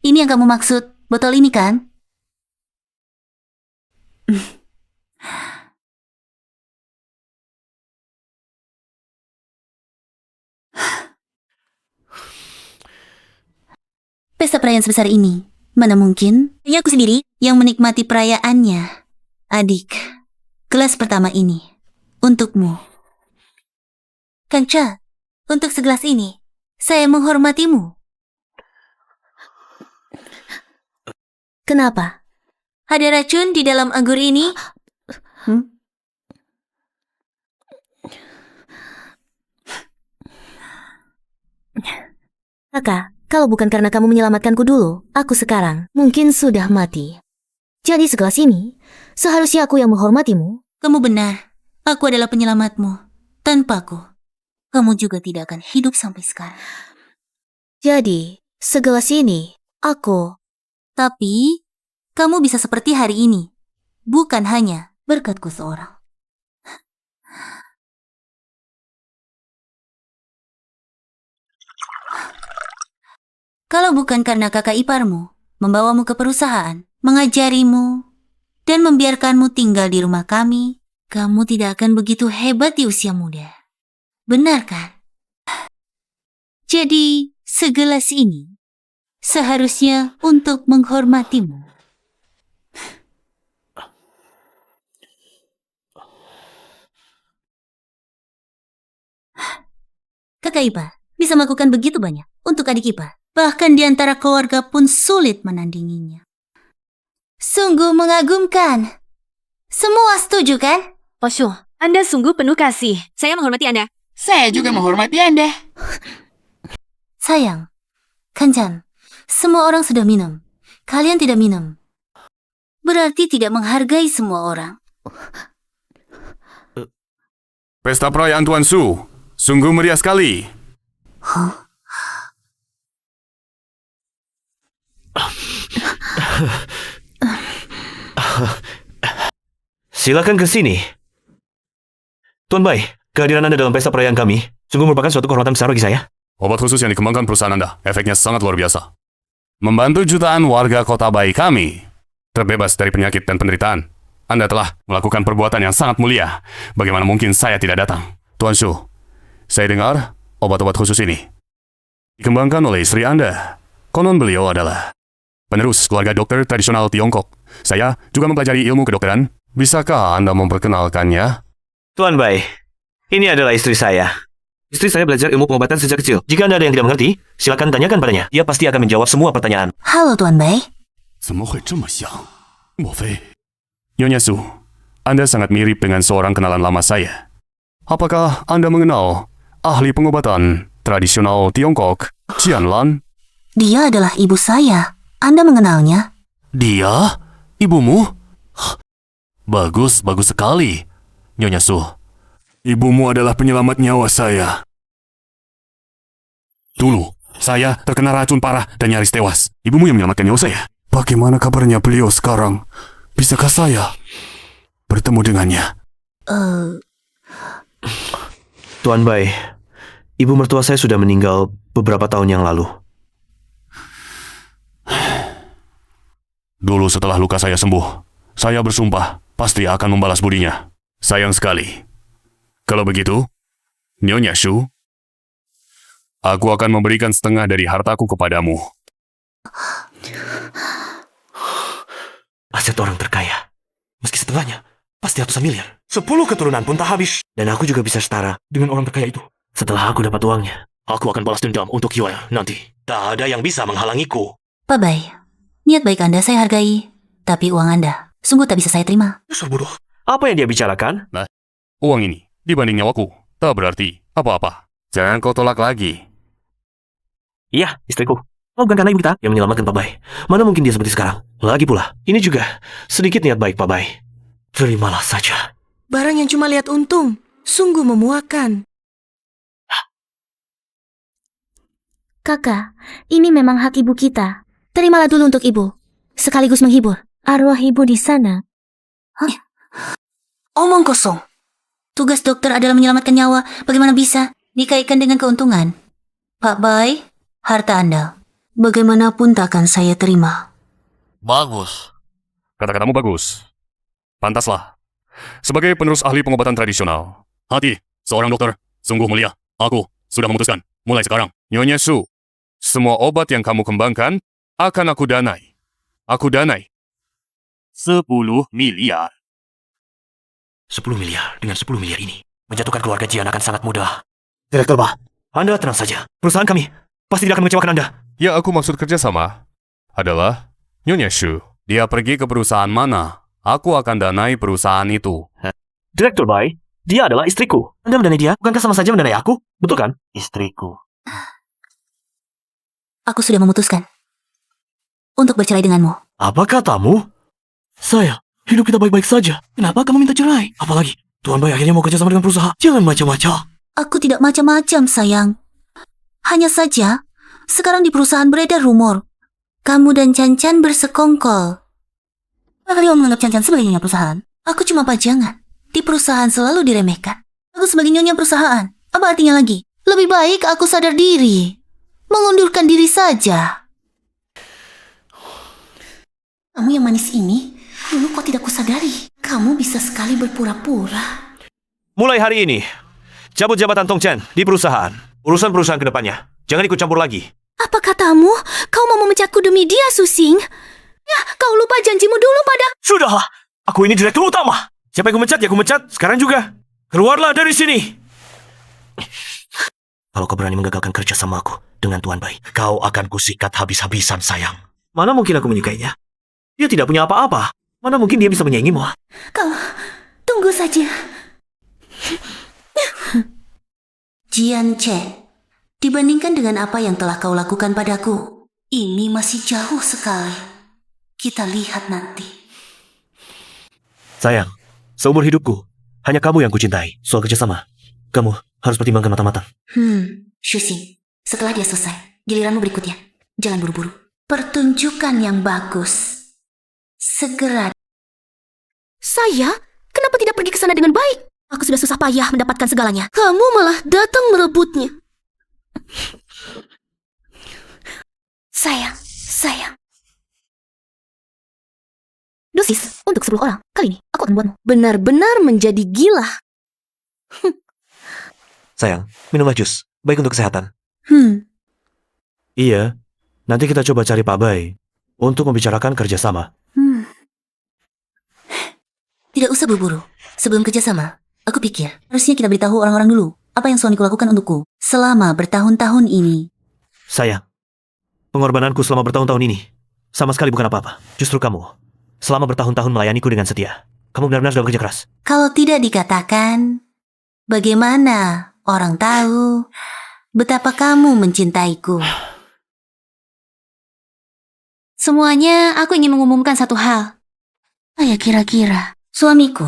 Ini yang kamu maksud, botol ini kan? Pesta perayaan sebesar ini, mana mungkin hanya aku sendiri yang menikmati perayaannya. Adik, gelas pertama ini, untukmu. Kang Cha, untuk segelas ini, saya menghormatimu. Kenapa? Ada racun di dalam anggur ini? Kakak, kalau bukan karena kamu menyelamatkanku dulu, aku sekarang mungkin sudah mati. Jadi segelas ini, seharusnya aku yang menghormatimu. Kamu benar. Aku adalah penyelamatmu. Tanpaku, kamu juga tidak akan hidup sampai sekarang. Jadi, segelas ini, aku... Tapi, kamu bisa seperti hari ini. Bukan hanya berkatku seorang. Kalau bukan karena kakak iparmu membawamu ke perusahaan, mengajarimu, dan membiarkanmu tinggal di rumah kami, kamu tidak akan begitu hebat di usia muda. Benar kan? Jadi, segelas ini seharusnya untuk menghormatimu. Kakak ipar bisa melakukan begitu banyak untuk adik ipar. Bahkan di antara keluarga pun sulit menandinginya. Sungguh mengagumkan. Semua setuju kan? Osho, Anda sungguh penuh kasih. Saya menghormati Anda. Saya juga menghormati Anda. Sayang, Kancan, semua orang sudah minum. Kalian tidak minum. Berarti tidak menghargai semua orang. Pesta perayaan Tuan Su. Sungguh meriah sekali. Silakan ke sini. Tuan Bai, kehadiran Anda dalam pesta perayaan kami sungguh merupakan suatu kehormatan besar bagi saya. Obat khusus yang dikembangkan perusahaan Anda, efeknya sangat luar biasa. Membantu jutaan warga kota Bai kami terbebas dari penyakit dan penderitaan. Anda telah melakukan perbuatan yang sangat mulia. Bagaimana mungkin saya tidak datang? Tuan Su, saya dengar obat-obat khusus ini dikembangkan oleh istri Anda. Konon beliau adalah penerus keluarga dokter tradisional Tiongkok. Saya juga mempelajari ilmu kedokteran. Bisakah Anda memperkenalkannya? Tuan Bai, ini adalah istri saya. Istri saya belajar ilmu pengobatan sejak kecil. Jika Anda ada yang tidak mengerti, silakan tanyakan padanya. Dia pasti akan menjawab semua pertanyaan. Halo Tuan Bai. 怎么会这么像？莫非 Nyonya Su, Anda sangat mirip dengan seorang kenalan lama saya. Apakah Anda mengenal ahli pengobatan tradisional Tiongkok, Qian Lan? Dia adalah ibu saya. Anda mengenalnya? Dia? Ibumu? Bagus, bagus sekali. Nyonya Su, ibumu adalah penyelamat nyawa saya. Dulu, saya terkena racun parah dan nyaris tewas. Ibumu yang menyelamatkan nyawa saya. Bagaimana kabarnya beliau sekarang? Bisakah saya bertemu dengannya? Tuan Bai, ibu mertua saya sudah meninggal beberapa tahun yang lalu. Dulu setelah luka saya sembuh, saya bersumpah pasti akan membalas budinya. Sayang sekali. Kalau begitu, Nyonya Shu, aku akan memberikan setengah dari hartaku kepadamu. Aset orang terkaya. Meski setengahnya, pasti ratusan miliar. 10 keturunan pun tak habis. Dan aku juga bisa setara dengan orang terkaya itu. Setelah aku dapat uangnya, aku akan balas dendam untuk Yue nanti. Tak ada yang bisa menghalangiku. Pak Bai, niat baik Anda saya hargai. Tapi uang Anda sungguh tak bisa saya terima. Dasar bodoh. Apa yang dia bicarakan? Uang ini dibanding nyawaku tak berarti apa-apa. Jangan kau tolak lagi. Iya, istriku. Oh, bukan karena ibu kita yang menyelamatkan Pak Bai. Mana mungkin dia seperti sekarang? Lagi pula, ini juga sedikit niat baik Pak Bai. Terimalah saja. Barang yang cuma lihat untung, sungguh memuakan. Kakak, ini memang hak ibu kita. Terimalah dulu untuk ibu. Sekaligus menghibur arwah ibu di sana. Omong kosong. Tugas dokter adalah menyelamatkan nyawa. Bagaimana bisa dikaitkan dengan keuntungan? Pak Bai, harta Anda bagaimanapun tak akan saya terima. Bagus. Kata-katamu bagus. Pantaslah. Sebagai penerus ahli pengobatan tradisional, hati seorang dokter sungguh mulia. Aku sudah memutuskan, mulai sekarang, Nyonya Su, semua obat yang kamu kembangkan akan aku danai. Aku danai 10 miliar. 10 miliar dengan 10 miliar ini. Menjatuhkan keluarga Jian akan sangat mudah. Direktur Bah, Anda tenang saja. Perusahaan kami pasti tidak akan mengecewakan Anda. Yang aku maksud kerjasama adalah Nyonya Shu Dia pergi ke perusahaan mana, aku akan danai perusahaan itu. Direktur Bai, dia adalah istriku. Anda mendanai dia, bukankah sama saja mendanai aku? Betul kan? Istriku. Aku sudah memutuskan untuk bercerai denganmu. Apa katamu? Sayang, hidup kita baik-baik saja. Kenapa kamu minta cerai? Apalagi, Tuan Bai akhirnya mau kerja sama dengan perusahaan. Jangan macam-macam. Aku tidak macam-macam, sayang. Hanya saja, sekarang di perusahaan beredar rumor. Kamu dan Chan-Chan bersekongkol. Apa kalian menganggap Chan-Chan sebagai nyonya perusahaan? Aku cuma pajangan. Di perusahaan selalu diremehkan. Aku sebagai nyonya perusahaan. Apa artinya lagi? Lebih baik aku sadar diri. Mengundurkan diri saja. Kamu yang manis ini, dulu kok tidak kusadari. Kamu bisa sekali berpura-pura. Mulai hari ini, cabut jabatan Tong Chen di perusahaan. Urusan perusahaan ke depannya. Jangan ikut campur lagi. Apa katamu? Kau mau memecatku demi dia, Susing? Ya, kau lupa janjimu dulu pada... Sudahlah, aku ini direktur utama. Siapa yang kumecat, ya kumecat. Sekarang juga. Keluarlah dari sini. Kalau kau berani menggagalkan kerja sama aku dengan Tuan Bai, kau akan kusikat habis-habisan, sayang. Mana mungkin aku menyukainya? Dia tidak punya apa-apa. Mana mungkin dia bisa menyaingimu? Kau, tunggu saja. Jian Chen, dibandingkan dengan apa yang telah kau lakukan padaku, ini masih jauh sekali. Kita lihat nanti. Sayang, seumur hidupku, hanya kamu yang kucintai. Soal kerjasama, kamu harus pertimbangkan matang-matang. Shuxing, setelah dia selesai, giliranmu berikutnya. Jangan buru-buru. Pertunjukan yang bagus. Segera. Saya? Kenapa tidak pergi ke sana dengan baik? Aku sudah susah payah mendapatkan segalanya. Kamu malah datang merebutnya. Sayang. Dosis untuk 10 orang. Kali ini aku akan buatmu benar-benar menjadi gila. Sayang, minumlah jus. Baik untuk kesehatan. Iya, nanti kita coba cari Pak Bai untuk membicarakan kerjasama. Tidak usah buru-buru. Sebelum kerjasama, aku pikir harusnya kita beritahu orang-orang dulu apa yang suamiku lakukan untukku selama bertahun-tahun ini. Sayang, pengorbananku selama bertahun-tahun ini sama sekali bukan apa-apa. Justru kamu, selama bertahun-tahun melayaniku dengan setia. Kamu benar-benar sudah bekerja keras. Kalau tidak dikatakan, bagaimana orang tahu betapa kamu mencintaiku? Semuanya, aku ingin mengumumkan satu hal. Saya kira-kira suamiku,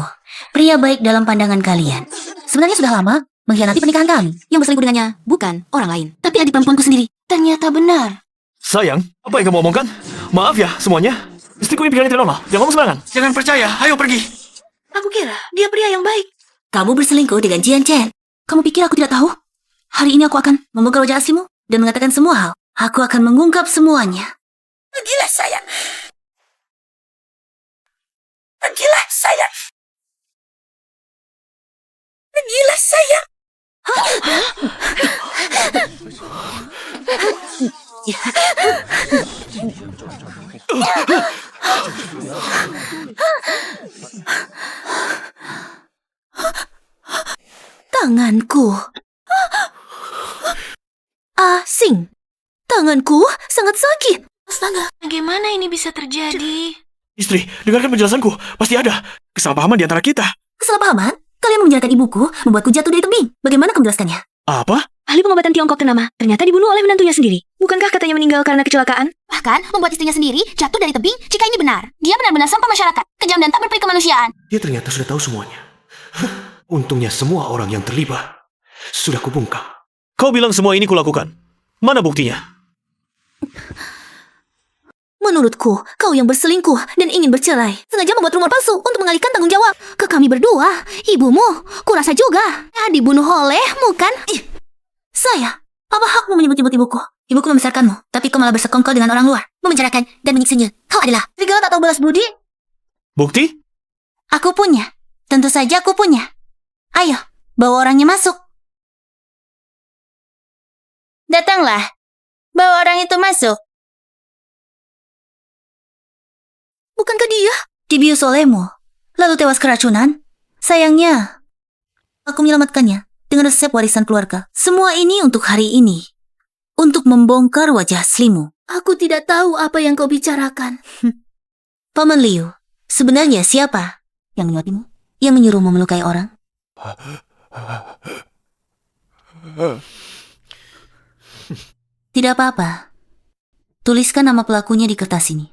pria baik dalam pandangan kalian, sebenarnya sudah lama mengkhianati pernikahan kami. Yang berselingkuh dengannya bukan orang lain, tapi adik perempuanku sendiri. Ternyata benar. Sayang, apa yang kamu omongkan? Maaf ya semuanya. Istriku ini pikirannya tidak normal. Jangan ngomong sembarangan. Jangan percaya. Ayo pergi. Aku kira dia pria yang baik. Kamu berselingkuh dengan Jian Chen. Kamu pikir aku tidak tahu? Hari ini aku akan membongkar wajah aslimu dan mengatakan semua hal. Aku akan mengungkap semuanya. Pergilah sayang. Pergilah sayang. Pergilah sayang. Tanganku. Asing. Tanganku sangat sakit. Astaga, Bagaimana ini bisa terjadi? Istri, dengarkan penjelasanku. Pasti ada kesalahpahaman di antara kita. kesalahpahaman? Kalian menjarakan ibuku, membuatku jatuh dari tebing. Bagaimana kamu menjelaskannya? Apa? Ahli pengobatan Tiongkok ternama ternyata dibunuh oleh menantunya sendiri. Bukankah katanya meninggal karena kecelakaan? Bahkan membuat istrinya sendiri jatuh dari tebing jika ini benar. Dia benar-benar sampah masyarakat, kejam dan tak berperi kemanusiaan. Dia ternyata sudah tahu semuanya. Untungnya semua orang yang terlibat sudah kubungkam. Kau bilang semua ini kulakukan. Mana buktinya? Menurutku, kau yang berselingkuh dan ingin bercerai sengaja membuat rumor palsu untuk mengalihkan tanggung jawab ke kami berdua. Ibumu, kurasa juga dibunuh olehmu kan? Saya, apa hakmu menyebut-nyebut ibuku? Ibuku membesarkanmu, tapi kau malah bersekongkol dengan orang luar, memenjarakan dan menyiksanya. Kau adalah serigala tak tahu balas budi. Bukti? Aku punya. Tentu saja aku punya. Ayo, bawa orangnya masuk. Datanglah. Bawa orang itu masuk. Bukankah dia dibius olehmu, lalu tewas keracunan? Sayangnya, aku menyelamatkannya dengan resep warisan keluarga. Semua ini untuk hari ini. Untuk membongkar wajah aslimu. Aku tidak tahu apa yang kau bicarakan. Paman Liu, sebenarnya siapa yang menyuapimu? Yang menyuruhmu melukai orang? Tidak apa-apa. Tuliskan nama pelakunya di kertas ini.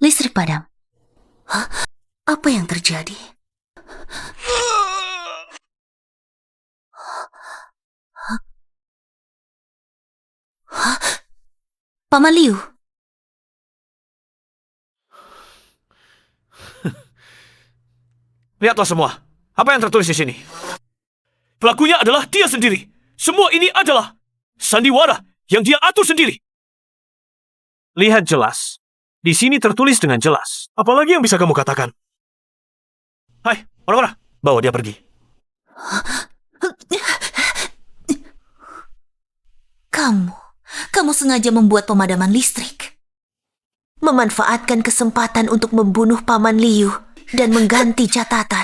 Listrik padam. Hah? Apa yang terjadi? Hah? Paman Liu. Lihatlah semua. Apa yang tertulis di sini? Pelakunya adalah dia sendiri. Semua ini adalah sandiwara yang dia atur sendiri. Lihat jelas. Di sini tertulis dengan jelas. Apalagi yang bisa kamu katakan? Hai, orang-orang. Bawa dia pergi. Kamu sengaja membuat pemadaman listrik. Memanfaatkan kesempatan untuk membunuh Paman Liu dan mengganti catatan.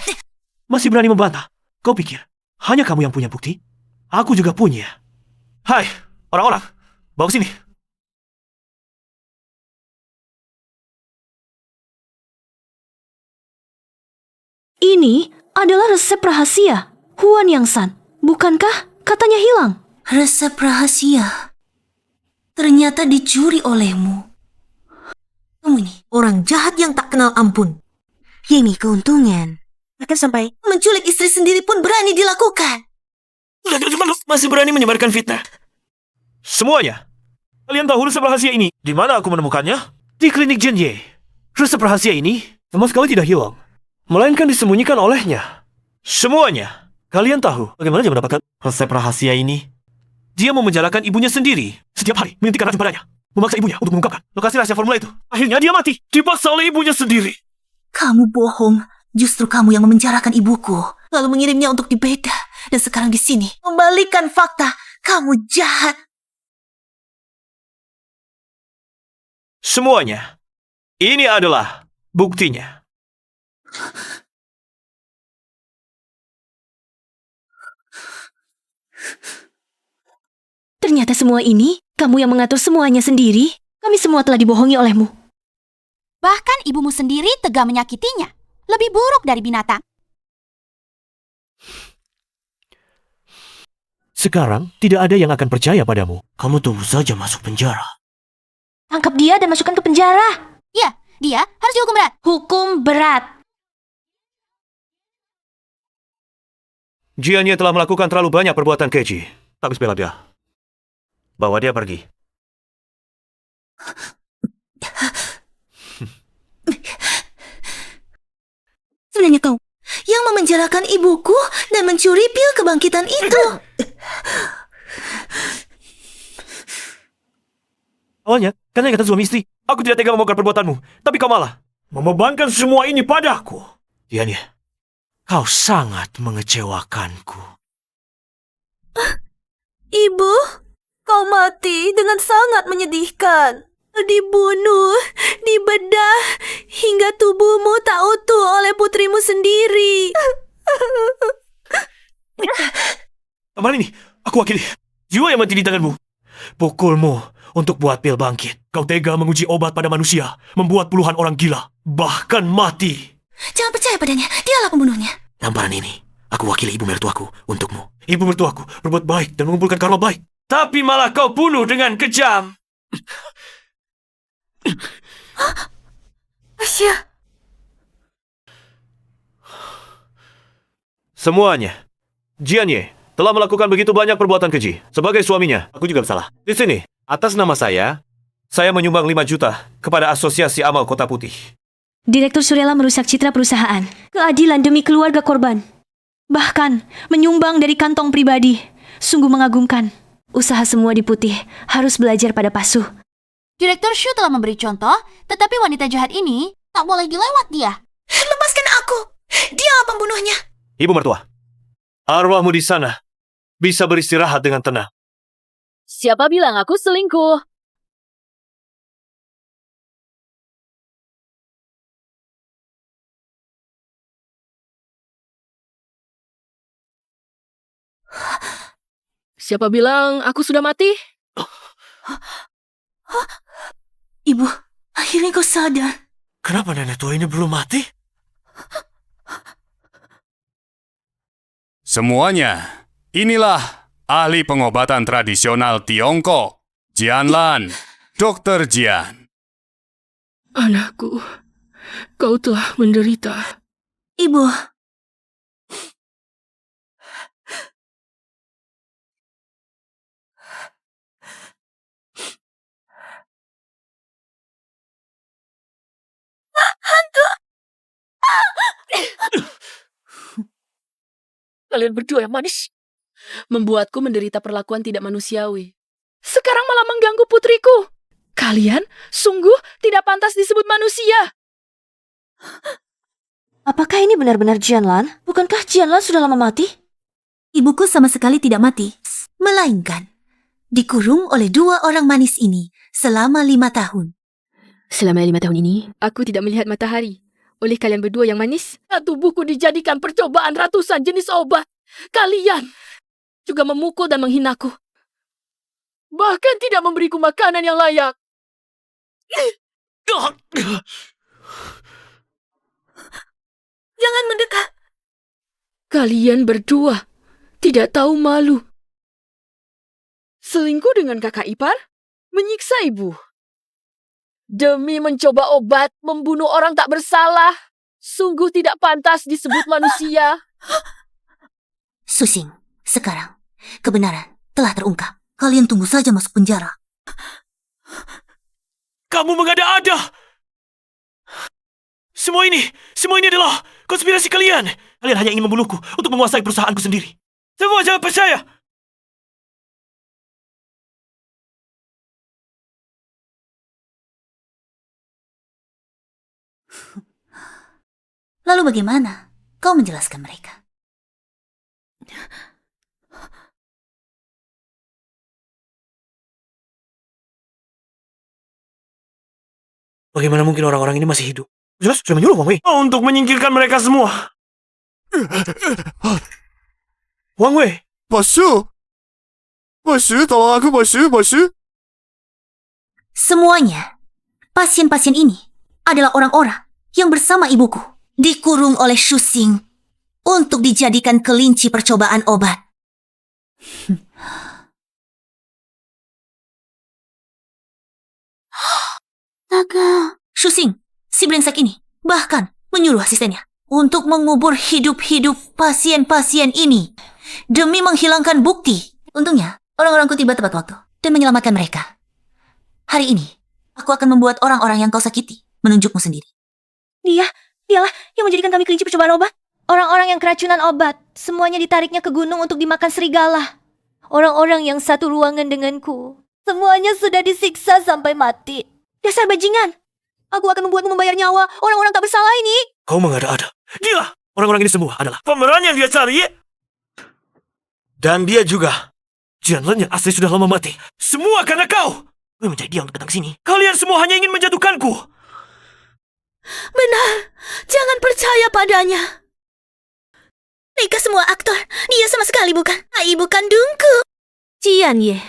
Masih berani membantah? Kau pikir hanya kamu yang punya bukti? Aku juga punya. Hai, orang-orang. Bawa sini. Ini adalah resep rahasia Huan Yangsan. Bukankah katanya hilang? Resep rahasia ternyata dicuri olehmu. Kamu ini orang jahat yang tak kenal ampun. Ini keuntungan. Bahkan sampai menculik istri sendiri pun berani dilakukan. Masih berani menyebarkan fitnah. Semuanya. Kalian tahu resep rahasia ini? Di mana aku menemukannya? Di klinik Jenye. Resep rahasia ini sama sekali tidak hilang, melainkan disembunyikan olehnya. Semuanya. Kalian tahu bagaimana dia mendapatkan resep rahasia ini? Dia memenjarakan ibunya sendiri. Setiap hari menyuntikkan racun padanya. Memaksa ibunya untuk mengungkapkan lokasi rahasia formula itu. Akhirnya dia mati. Dipaksa oleh ibunya sendiri. Kamu bohong. Justru kamu yang memenjarakan ibuku. Lalu mengirimnya untuk dibeda. Dan sekarang di sini. Membalikan fakta. Kamu jahat. Semuanya. Ini adalah buktinya. Ternyata semua ini kamu yang mengatur semuanya sendiri. Kami semua telah dibohongi olehmu. Bahkan ibumu sendiri tega menyakitinya. Lebih buruk dari binatang. Sekarang tidak ada yang akan percaya padamu. Kamu tunggu saja masuk penjara. Tangkap dia dan masukkan ke penjara. Ya, dia harus dihukum berat. Hukum berat. Jianye telah melakukan terlalu banyak perbuatan keji. Tak bisa bela dia. Bawa dia pergi. Sebenarnya kau yang memenjarakan ibuku dan mencuri pil kebangkitan itu. Awalnya, karena kata suami istri, aku tidak tega membongkar perbuatanmu. Tapi kau malah membebankan semua ini padaku. Jianye, kau sangat mengecewakanku. Ibu, kau mati dengan sangat menyedihkan. Dibunuh, dibedah, hingga tubuhmu tak utuh oleh putrimu sendiri. Kemarin ini, aku wakili. Jiwa yang mati di tanganmu. Pukulmu untuk buat pil bangkit. Kau tega menguji obat pada manusia, membuat puluhan orang gila, bahkan mati. Jangan percaya padanya, dialah pembunuhnya. Tamparan ini, aku wakili ibu mertuaku untukmu. Ibu mertuaku berbuat baik dan mengumpulkan karma baik. Tapi malah kau bunuh dengan kejam. Asya. Semuanya. Jianye telah melakukan begitu banyak perbuatan keji. Sebagai suaminya, aku juga bersalah. Di sini, atas nama saya menyumbang 5 juta kepada Asosiasi Amal Kota Putih. Direktur Suryala merusak citra perusahaan. Keadilan demi keluarga korban. Bahkan menyumbang dari kantong pribadi. Sungguh mengagumkan. Usaha semua di Putih harus belajar pada Pasuh. Direktur Shu telah memberi contoh, tetapi wanita jahat ini tak boleh dilewat dia. Lepaskan aku. Dia pembunuhnya. Ibu mertua, arwahmu di sana bisa beristirahat dengan tenang. Siapa bilang aku selingkuh? Siapa bilang aku sudah mati? Ibu, akhirnya kau sadar. Kenapa nenek tua ini belum mati? Semuanya, inilah ahli pengobatan tradisional Tiongkok, Jian Lan, Dr. Jian. Anakku, kau telah menderita. Ibu, Kalian berdua yang manis. Membuatku menderita perlakuan tidak manusiawi. Sekarang malah mengganggu putriku. Kalian sungguh tidak pantas disebut manusia. Apakah ini benar-benar Jian Lan? Bukankah Jian Lan sudah lama mati? ibuku sama sekali tidak mati, melainkan dikurung oleh 2 orang manis ini selama 5 tahun. Selama 5 tahun ini, aku tidak melihat matahari. Oleh kalian berdua yang manis, tubuhku dijadikan percobaan ratusan jenis obat. Kalian juga memukul dan menghinaku. Bahkan tidak memberiku makanan yang layak. Jangan mendekat. Kalian berdua tidak tahu malu. Selingkuh dengan kakak ipar, menyiksa ibu. Demi mencoba obat membunuh orang tak bersalah. Sungguh tidak pantas disebut manusia. Susing, sekarang kebenaran telah terungkap. Kalian tunggu saja masuk penjara. Kamu mengada-ada! Semua ini adalah konspirasi kalian. Kalian hanya ingin membunuhku untuk menguasai perusahaanku sendiri. Semua jangan percaya! Lalu bagaimana kau menjelaskan mereka? Bagaimana mungkin orang-orang ini masih hidup? Jelas sudah menyuruh Wang Wei untuk menyingkirkan mereka semua. Wang Wei, Bosu! Bosu, tolong aku, Bosu, Bosu! Semuanya, pasien-pasien ini adalah orang-orang yang bersama ibuku dikurung oleh Susing untuk dijadikan kelinci percobaan obat. Naga. Susing, si brengsek ini bahkan menyuruh asistennya untuk mengubur hidup-hidup pasien-pasien ini demi menghilangkan bukti. Untungnya, orang-orangku tiba tepat waktu dan menyelamatkan mereka. Hari ini, aku akan membuat orang-orang yang kau sakiti menunjukmu sendiri. Dialah yang menjadikan kami kelinci percobaan obat. Orang-orang yang keracunan obat, semuanya ditariknya ke gunung untuk dimakan serigala. Orang-orang yang satu ruangan denganku, semuanya sudah disiksa sampai mati. Dasar bajingan! Aku akan membuatmu membayar nyawa orang-orang tak bersalah ini. kau mengada-ada. Gila! Orang-orang ini semua adalah pemeran yang dia cari. Dan dia juga. Jian Lan yang asli sudah lama mati. Semua karena kau! Gue mencari dia untuk datang sini. Kalian semua hanya ingin menjatuhkanku. Benar, jangan percaya padanya. Mereka semua aktor, dia sama sekali bukan ibu kandungku. Jian Ye,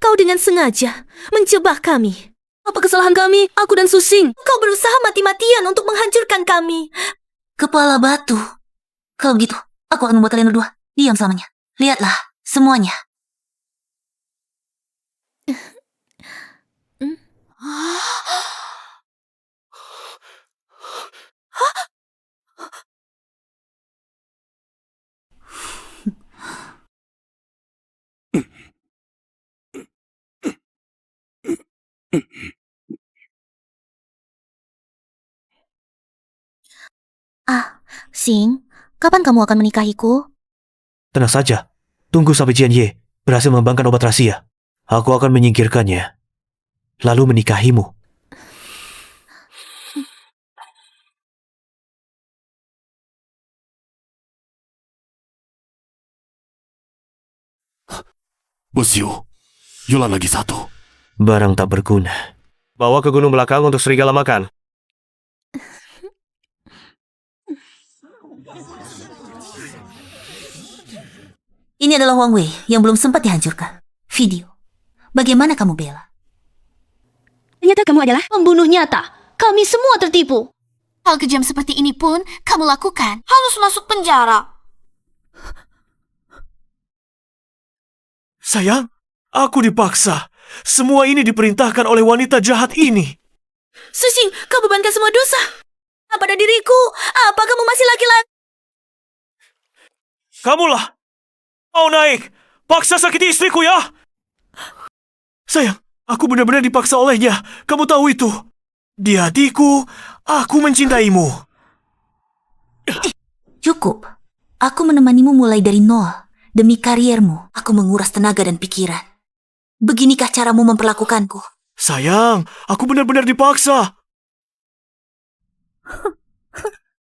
kau dengan sengaja menjebak kami. Apa kesalahan kami, aku dan Susing? Kau berusaha mati-matian untuk menghancurkan kami. Kepala batu. Kalau begitu, aku akan membuat kalian berdua diam selamanya. Lihatlah, semuanya. Sing, kapan kamu akan menikahiku? Tenang saja. Tunggu sampai Jian Ye berhasil mengembangkan obat rahasia. Aku akan menyingkirkannya. Lalu menikahimu. Bosio, Yola lagi satu. Barang tak berguna. Bawa ke gunung belakang untuk serigala makan. Ini adalah Wang Wei yang belum sempat dihancurkan. Video. Bagaimana kamu bela? Ternyata kamu adalah pembunuh nyata. Kami semua tertipu. Hal kejam seperti ini pun kamu lakukan. Harus masuk penjara. Sayang, aku dipaksa. Semua ini diperintahkan oleh wanita jahat ini. Susi, kau bebankan semua dosa pada diriku. Apa kamu masih laki-laki? Kamulah. Mau naik. Paksa sakiti istriku ya. Sayang, aku benar-benar dipaksa olehnya. Kamu tahu itu. Dia adikku. Aku mencintaimu. Cukup. Aku menemanimu mulai dari nol. Demi kariermu, aku menguras tenaga dan pikiran. Beginikah caramu memperlakukanku? Sayang, aku benar-benar dipaksa.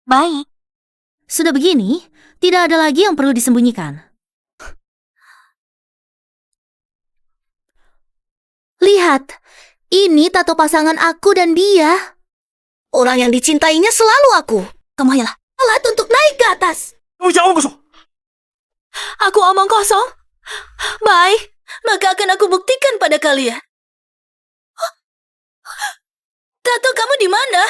Baik. Sudah begini, tidak ada lagi yang perlu disembunyikan. Lihat, ini tato pasangan aku dan dia. Orang yang dicintainya selalu aku. Kamu hanyalah Alat untuk naik ke atas. Kamu jangan kosong. Aku omong kosong. Baik, maka akan aku buktikan pada kalian. Tato kamu di mana?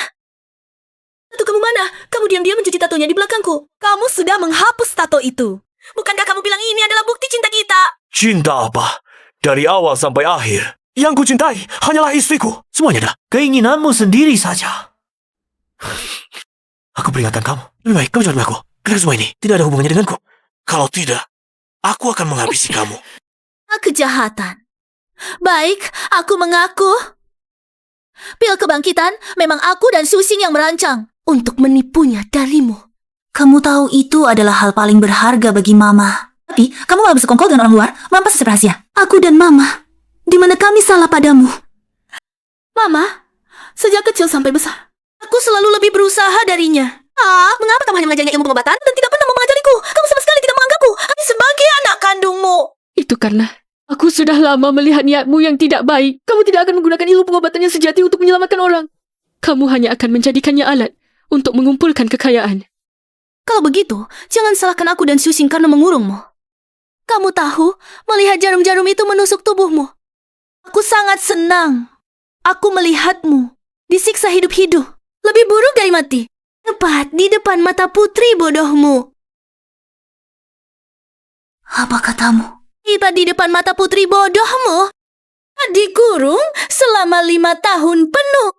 Tato kamu mana? Kamu diam-diam mencuci tatonya di belakangku. Kamu sudah menghapus tato itu. Bukankah kamu bilang ini adalah bukti cinta kita? Cinta apa? Dari awal sampai akhir. Yang ku cintai hanyalah istriku. Semuanya dah keinginanmu sendiri saja. Aku peringatkan kamu. Lebih baik kamu jangan aku. Karena semua ini tidak ada hubungannya denganku. Kalau tidak, aku akan menghabisi kamu. Kejahatan. Baik, aku mengaku. Pil kebangkitan memang aku dan Susing yang merancang untuk menipunya darimu. Kamu tahu itu adalah hal paling berharga bagi Mama. Tapi, kamu malah bersekongkol dengan orang luar, merampas resep rahasia. Aku dan Mama, di mana kami salah padamu? Mama, sejak kecil sampai besar, aku selalu lebih berusaha darinya. Mengapa kamu hanya mengajarinya ilmu pengobatan dan tidak pernah mengajariku? Kamu sama sekali tidak menganggapku sebagai anak kandungmu. Itu karena aku sudah lama melihat niatmu yang tidak baik. Kamu tidak akan menggunakan ilmu pengobatan yang sejati untuk menyelamatkan orang. Kamu hanya akan menjadikannya alat untuk mengumpulkan kekayaan. Kalau begitu, jangan salahkan aku dan Susing karena mengurungmu. Kamu tahu, melihat jarum-jarum itu menusuk tubuhmu. Aku sangat senang. Aku melihatmu disiksa hidup-hidup. Lebih buruk dari mati. Tepat di depan mata putri bodohmu. Apa katamu? Tepat di depan mata putri bodohmu. Dikurung selama 5 tahun penuh.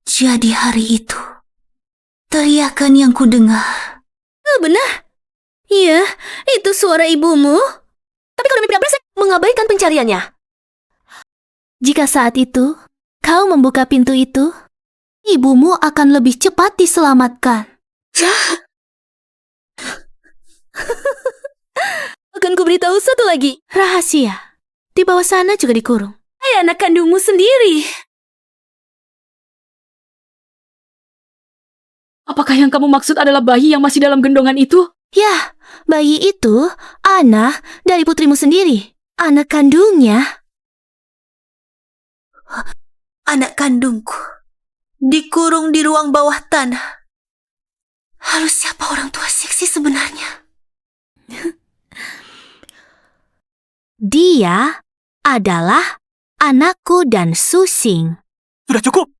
Jadi hari itu, teriakan yang kudengar. Benar. Iya, itu suara ibumu. Tapi kalau demi brengsek, mengabaikan pencariannya. Jika saat itu, kau membuka pintu itu, ibumu akan lebih cepat diselamatkan. Akan kuberitahu satu lagi. Rahasia. Di bawah sana juga dikurung. Hai anak kandungmu sendiri. Apakah yang kamu maksud adalah bayi yang masih dalam gendongan itu? Ya, bayi itu anak dari putrimu sendiri. Anak kandungnya. Anak kandungku. Dikurung di ruang bawah tanah. Lalu siapa orang tua seksi sebenarnya? Dia adalah anakku dan Susing. Sudah cukup.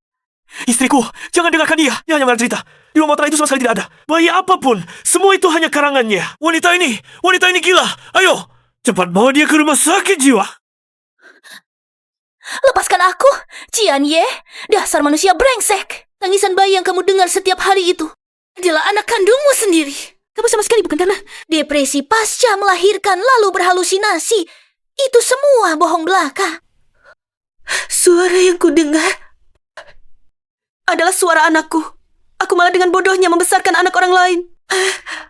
Istriku, jangan dengarkan dia. Dia hanya mencerita. Di rumah motor itu sama sekali tidak ada. Bayi apapun, semua itu hanya karangannya. Wanita ini gila. Ayo, cepat bawa dia ke rumah sakit jiwa. Lepaskan aku, Cian Ye. Dasar manusia brengsek. Tangisan bayi yang kamu dengar setiap hari itu adalah anak kandungmu sendiri. Kamu sama sekali bukan karena depresi pasca melahirkan lalu berhalusinasi. Itu semua bohong belaka. Suara yang kudengar adalah suara anakku. Aku malah dengan bodohnya membesarkan anak orang lain.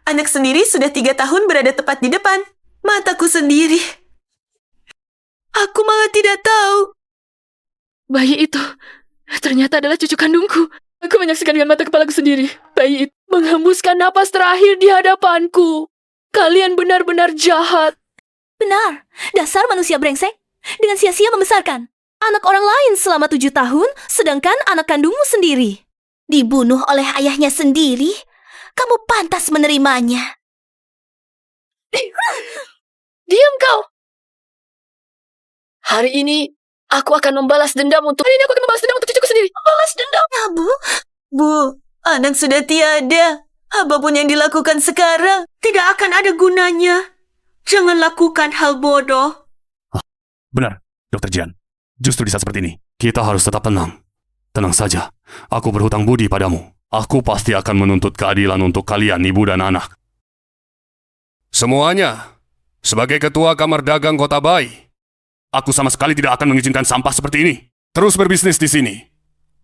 Anak sendiri sudah 3 tahun berada tepat di depan mataku sendiri. Aku malah tidak tahu. Bayi itu ternyata adalah cucu kandungku. Aku menyaksikan dengan mata kepalaku sendiri. Bayi itu menghembuskan napas terakhir di hadapanku. Kalian benar-benar jahat. Benar, dasar manusia brengsek. Dengan sia-sia membesarkan anak orang lain selama 7 tahun, sedangkan anak kandungmu sendiri dibunuh oleh ayahnya sendiri kamu pantas menerimanya. Diam kau! Hari ini, aku akan membalas dendam untuk... Hari ini aku akan membalas dendam untuk cucuku sendiri. Balas dendam? Ya, Bu. Bu, anak sudah tiada. Apapun yang dilakukan sekarang tidak akan ada gunanya. Jangan lakukan hal bodoh. Benar, Dr. Jian. Justru di saat seperti ini, kita harus tetap tenang. Tenang saja, aku berhutang budi padamu. Aku pasti akan menuntut keadilan untuk kalian, ibu dan anak. Semuanya, sebagai ketua Kamar Dagang Kota Bai, aku sama sekali tidak akan mengizinkan sampah seperti ini terus berbisnis di sini.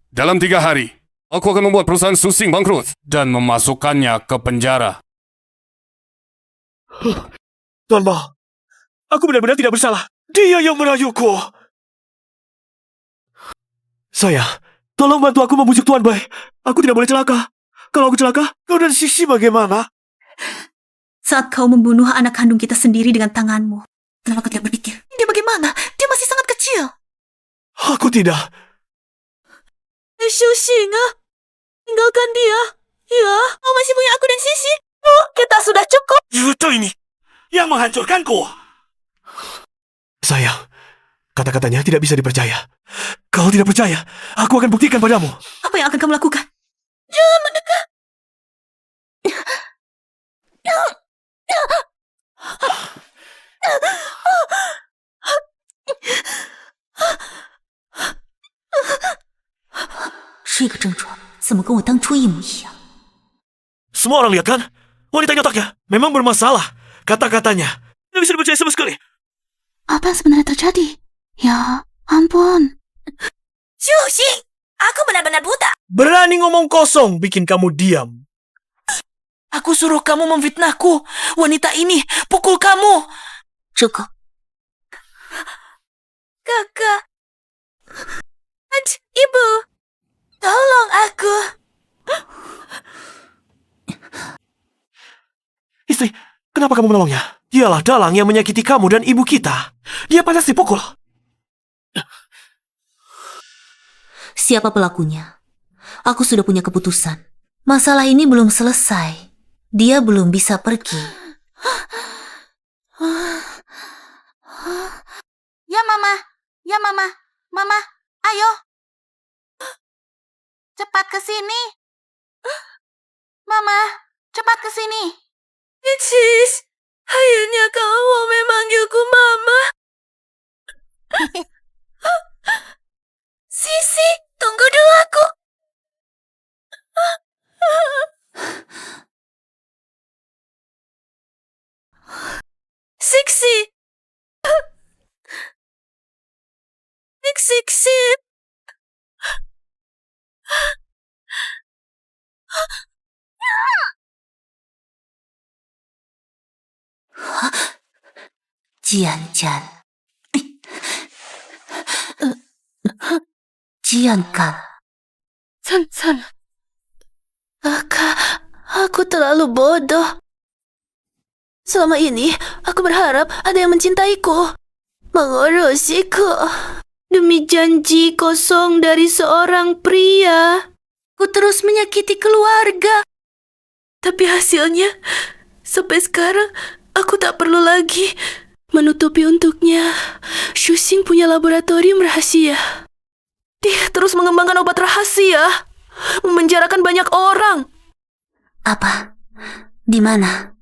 Dalam 3 hari, aku akan membuat perusahaan Susing bangkrut dan memasukkannya ke penjara. Tuan Ma, aku benar-benar tidak bersalah. Dia yang merayuku. Saya, tolong bantu aku membujuk Tuan Bai. Aku tidak boleh celaka. Kalau aku celaka, kau dan Sisi bagaimana? Saat kau membunuh anak kandung kita sendiri dengan tanganmu, kenapa kau tidak berpikir? Dia bagaimana? Dia masih sangat kecil. Aku tidak. Shuxing, tinggalkan dia. Ya, kau masih punya aku dan Sisi. Oh, kita sudah cukup. Itu ini yang menghancurkanku. Sayang, kata-katanya tidak bisa dipercaya. Kau tidak percaya, aku akan buktikan padamu. Apa yang akan kamu lakukan? Jangan mendekat. Semua orang lihat kan? Wanita ini otaknya memang bermasalah. Kata-katanya tidak bisa dipercaya sama sekali. Apa yang sebenarnya terjadi? Ya, ampun. Shuxing, aku benar-benar buta. Berani ngomong kosong bikin kamu diam. Aku suruh kamu memfitnahku. Wanita ini pukul kamu. Cukup. Kakak. Ibu. Tolong aku. Istri, kenapa kamu menolongnya? Dialah dalang yang menyakiti kamu dan ibu kita. Dia pantas dipukul. Siapa pelakunya? Aku sudah punya keputusan. Masalah ini belum selesai. Dia belum bisa pergi. Ya, Mama. Ya, Mama. Mama, ayo. Cepat ke sini. Mama, cepat ke sini. Sis, akhirnya kamu memanggilku Mama. Sisi, tunggu dulu aku. Siksi. Siksi. Jian. Jian kan? San. Aku terlalu bodoh. Selama ini, aku berharap ada yang mencintaiku, mengurusiku. Demi janji kosong dari seorang pria, ku terus menyakiti keluarga. Tapi hasilnya, sampai sekarang, aku tak perlu lagi menutupi untuknya. Shuxing punya laboratorium rahasia. Dia terus mengembangkan obat rahasia, memenjarakan banyak orang. Apa? Di mana?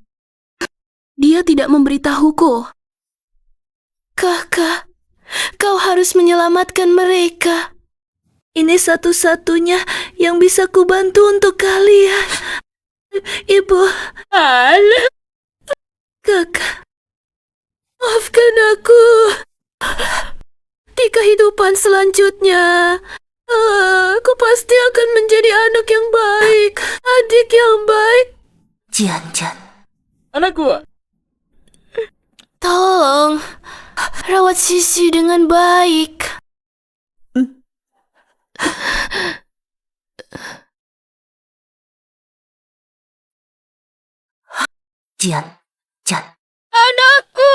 Dia tidak memberitahuku. Kakak, kau harus menyelamatkan mereka. Ini satu-satunya yang bisa kubantu untuk kalian. Ibu. Kakak, maafkan aku. Di kehidupan selanjutnya, aku pasti akan menjadi anak yang baik, adik yang baik. Jian. Anakku, Tolong, rawat Sisi dengan baik. Jian. anakku.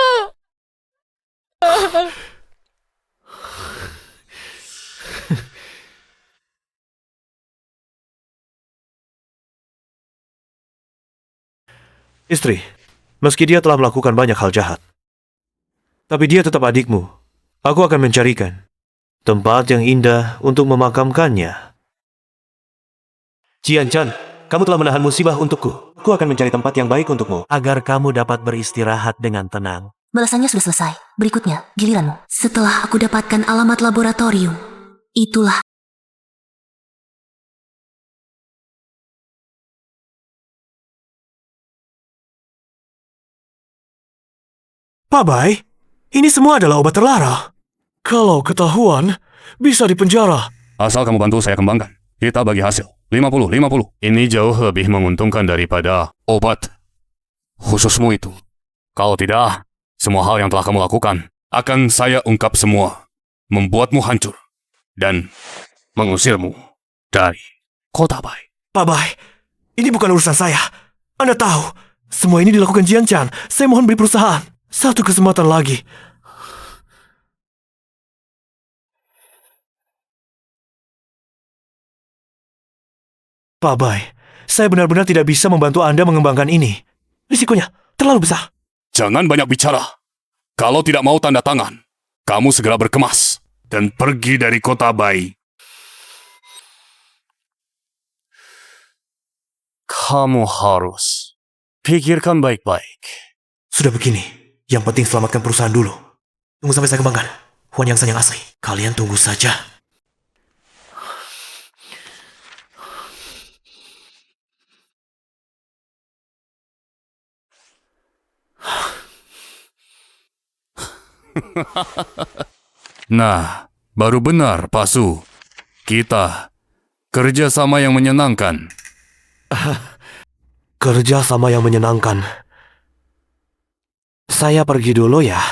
Istri, meski dia telah melakukan banyak hal jahat, tapi dia tetap adikmu. Aku akan mencarikan tempat yang indah untuk memakamkannya. Cian Chan, kamu telah menahan musibah untukku. Aku akan mencari tempat yang baik untukmu, agar kamu dapat beristirahat dengan tenang. Balasannya sudah selesai. Berikutnya, giliranmu. Setelah aku dapatkan alamat laboratorium, itulah Pak Bai, ini semua adalah obat terlarang. Kalau ketahuan, bisa dipenjara. Asal kamu bantu saya kembangkan. Kita bagi hasil. 50-50. Ini jauh lebih menguntungkan daripada obat khususmu itu. Kalau tidak, semua hal yang telah kamu lakukan akan saya ungkap semua. Membuatmu hancur. Dan mengusirmu dari kota Bai. Pak Bai, ini bukan urusan saya. Anda tahu, semua ini dilakukan Jian Chan. Saya mohon beri perusahaan. Satu kesempatan lagi. Pak Bai, saya benar-benar tidak bisa membantu Anda mengembangkan ini. Risikonya terlalu besar. Jangan banyak bicara. Kalau tidak mau tanda tangan, kamu segera berkemas dan pergi dari kota Bai. Kamu harus pikirkan baik-baik. Sudah begini, yang penting selamatkan perusahaan dulu. Tunggu sampai saya kembangkan. Huan Yang San yang asli. Kalian tunggu saja. Nah, baru benar, Pak Su. Kita kerja sama yang menyenangkan. Kerja sama yang menyenangkan. Saya pergi dulu ya.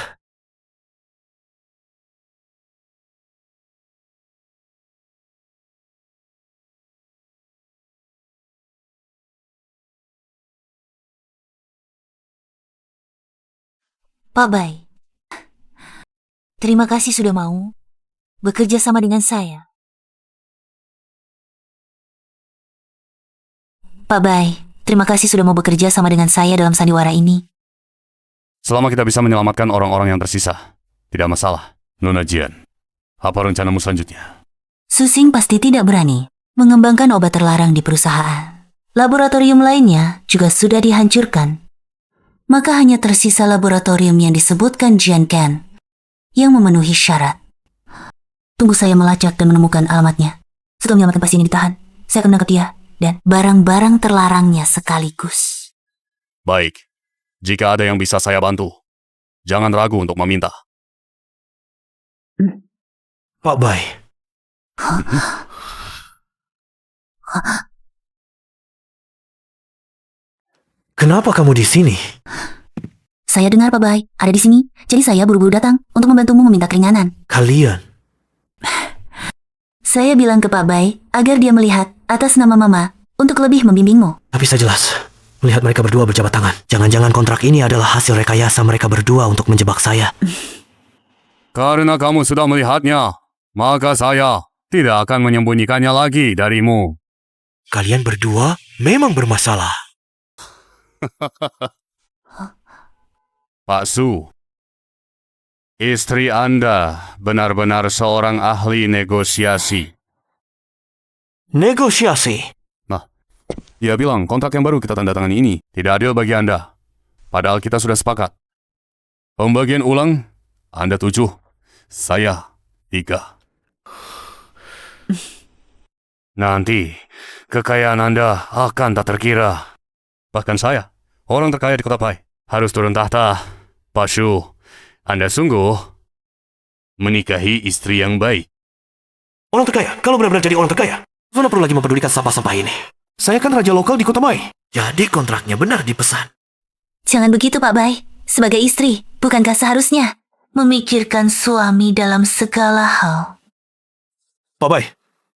Pak Bai. Terima kasih sudah mau bekerja sama dengan saya. Pak Bai, terima kasih sudah mau bekerja sama dengan saya dalam sandiwara ini. Selama kita bisa menyelamatkan orang-orang yang tersisa, tidak masalah. Nona Jian, apa rencanamu selanjutnya? Susing pasti tidak berani mengembangkan obat terlarang di perusahaan. Laboratorium lainnya juga sudah dihancurkan. Maka hanya tersisa laboratorium yang disebutkan Jian Ken yang memenuhi syarat. Tunggu saya melacak dan menemukan alamatnya. Setelah menyelamatkan pasien ini ditahan, saya akan menangkap dia dan barang-barang terlarangnya sekaligus. Baik, jika ada yang bisa saya bantu, jangan ragu untuk meminta. Pak Bai. Kenapa kamu di sini? Saya dengar Pak Bai ada di sini, jadi saya buru-buru datang untuk membantumu meminta keringanan. Kalian? Saya bilang ke Pak Bai agar dia melihat atas nama Mama untuk lebih membimbingmu. Tak bisa jelas. Melihat mereka berdua berjabat tangan. Jangan-jangan kontrak ini adalah hasil rekayasa mereka berdua untuk menjebak saya. Karena kamu sudah melihatnya, maka saya tidak akan menyembunyikannya lagi darimu. Kalian berdua memang bermasalah. Pak Su, istri Anda benar-benar seorang ahli negosiasi. Negosiasi? Dia bilang kontrak yang baru kita tanda tangan ini tidak adil bagi Anda. Padahal kita sudah sepakat. Pembagian ulang, Anda 7, saya 3. Nanti, kekayaan Anda akan tak terkira. Bahkan saya, orang terkaya di kota Pai, harus turun tahta. Pak Shu, Anda sungguh menikahi istri yang baik. Orang terkaya? Kalau benar-benar jadi orang terkaya, mana perlu lagi mempedulikan sampah-sampah ini? Saya kan raja lokal di kota Bai. Jadi kontraknya benar dipesan. Jangan begitu Pak Bai. Sebagai istri, bukankah seharusnya memikirkan suami dalam segala hal? Pak Bai,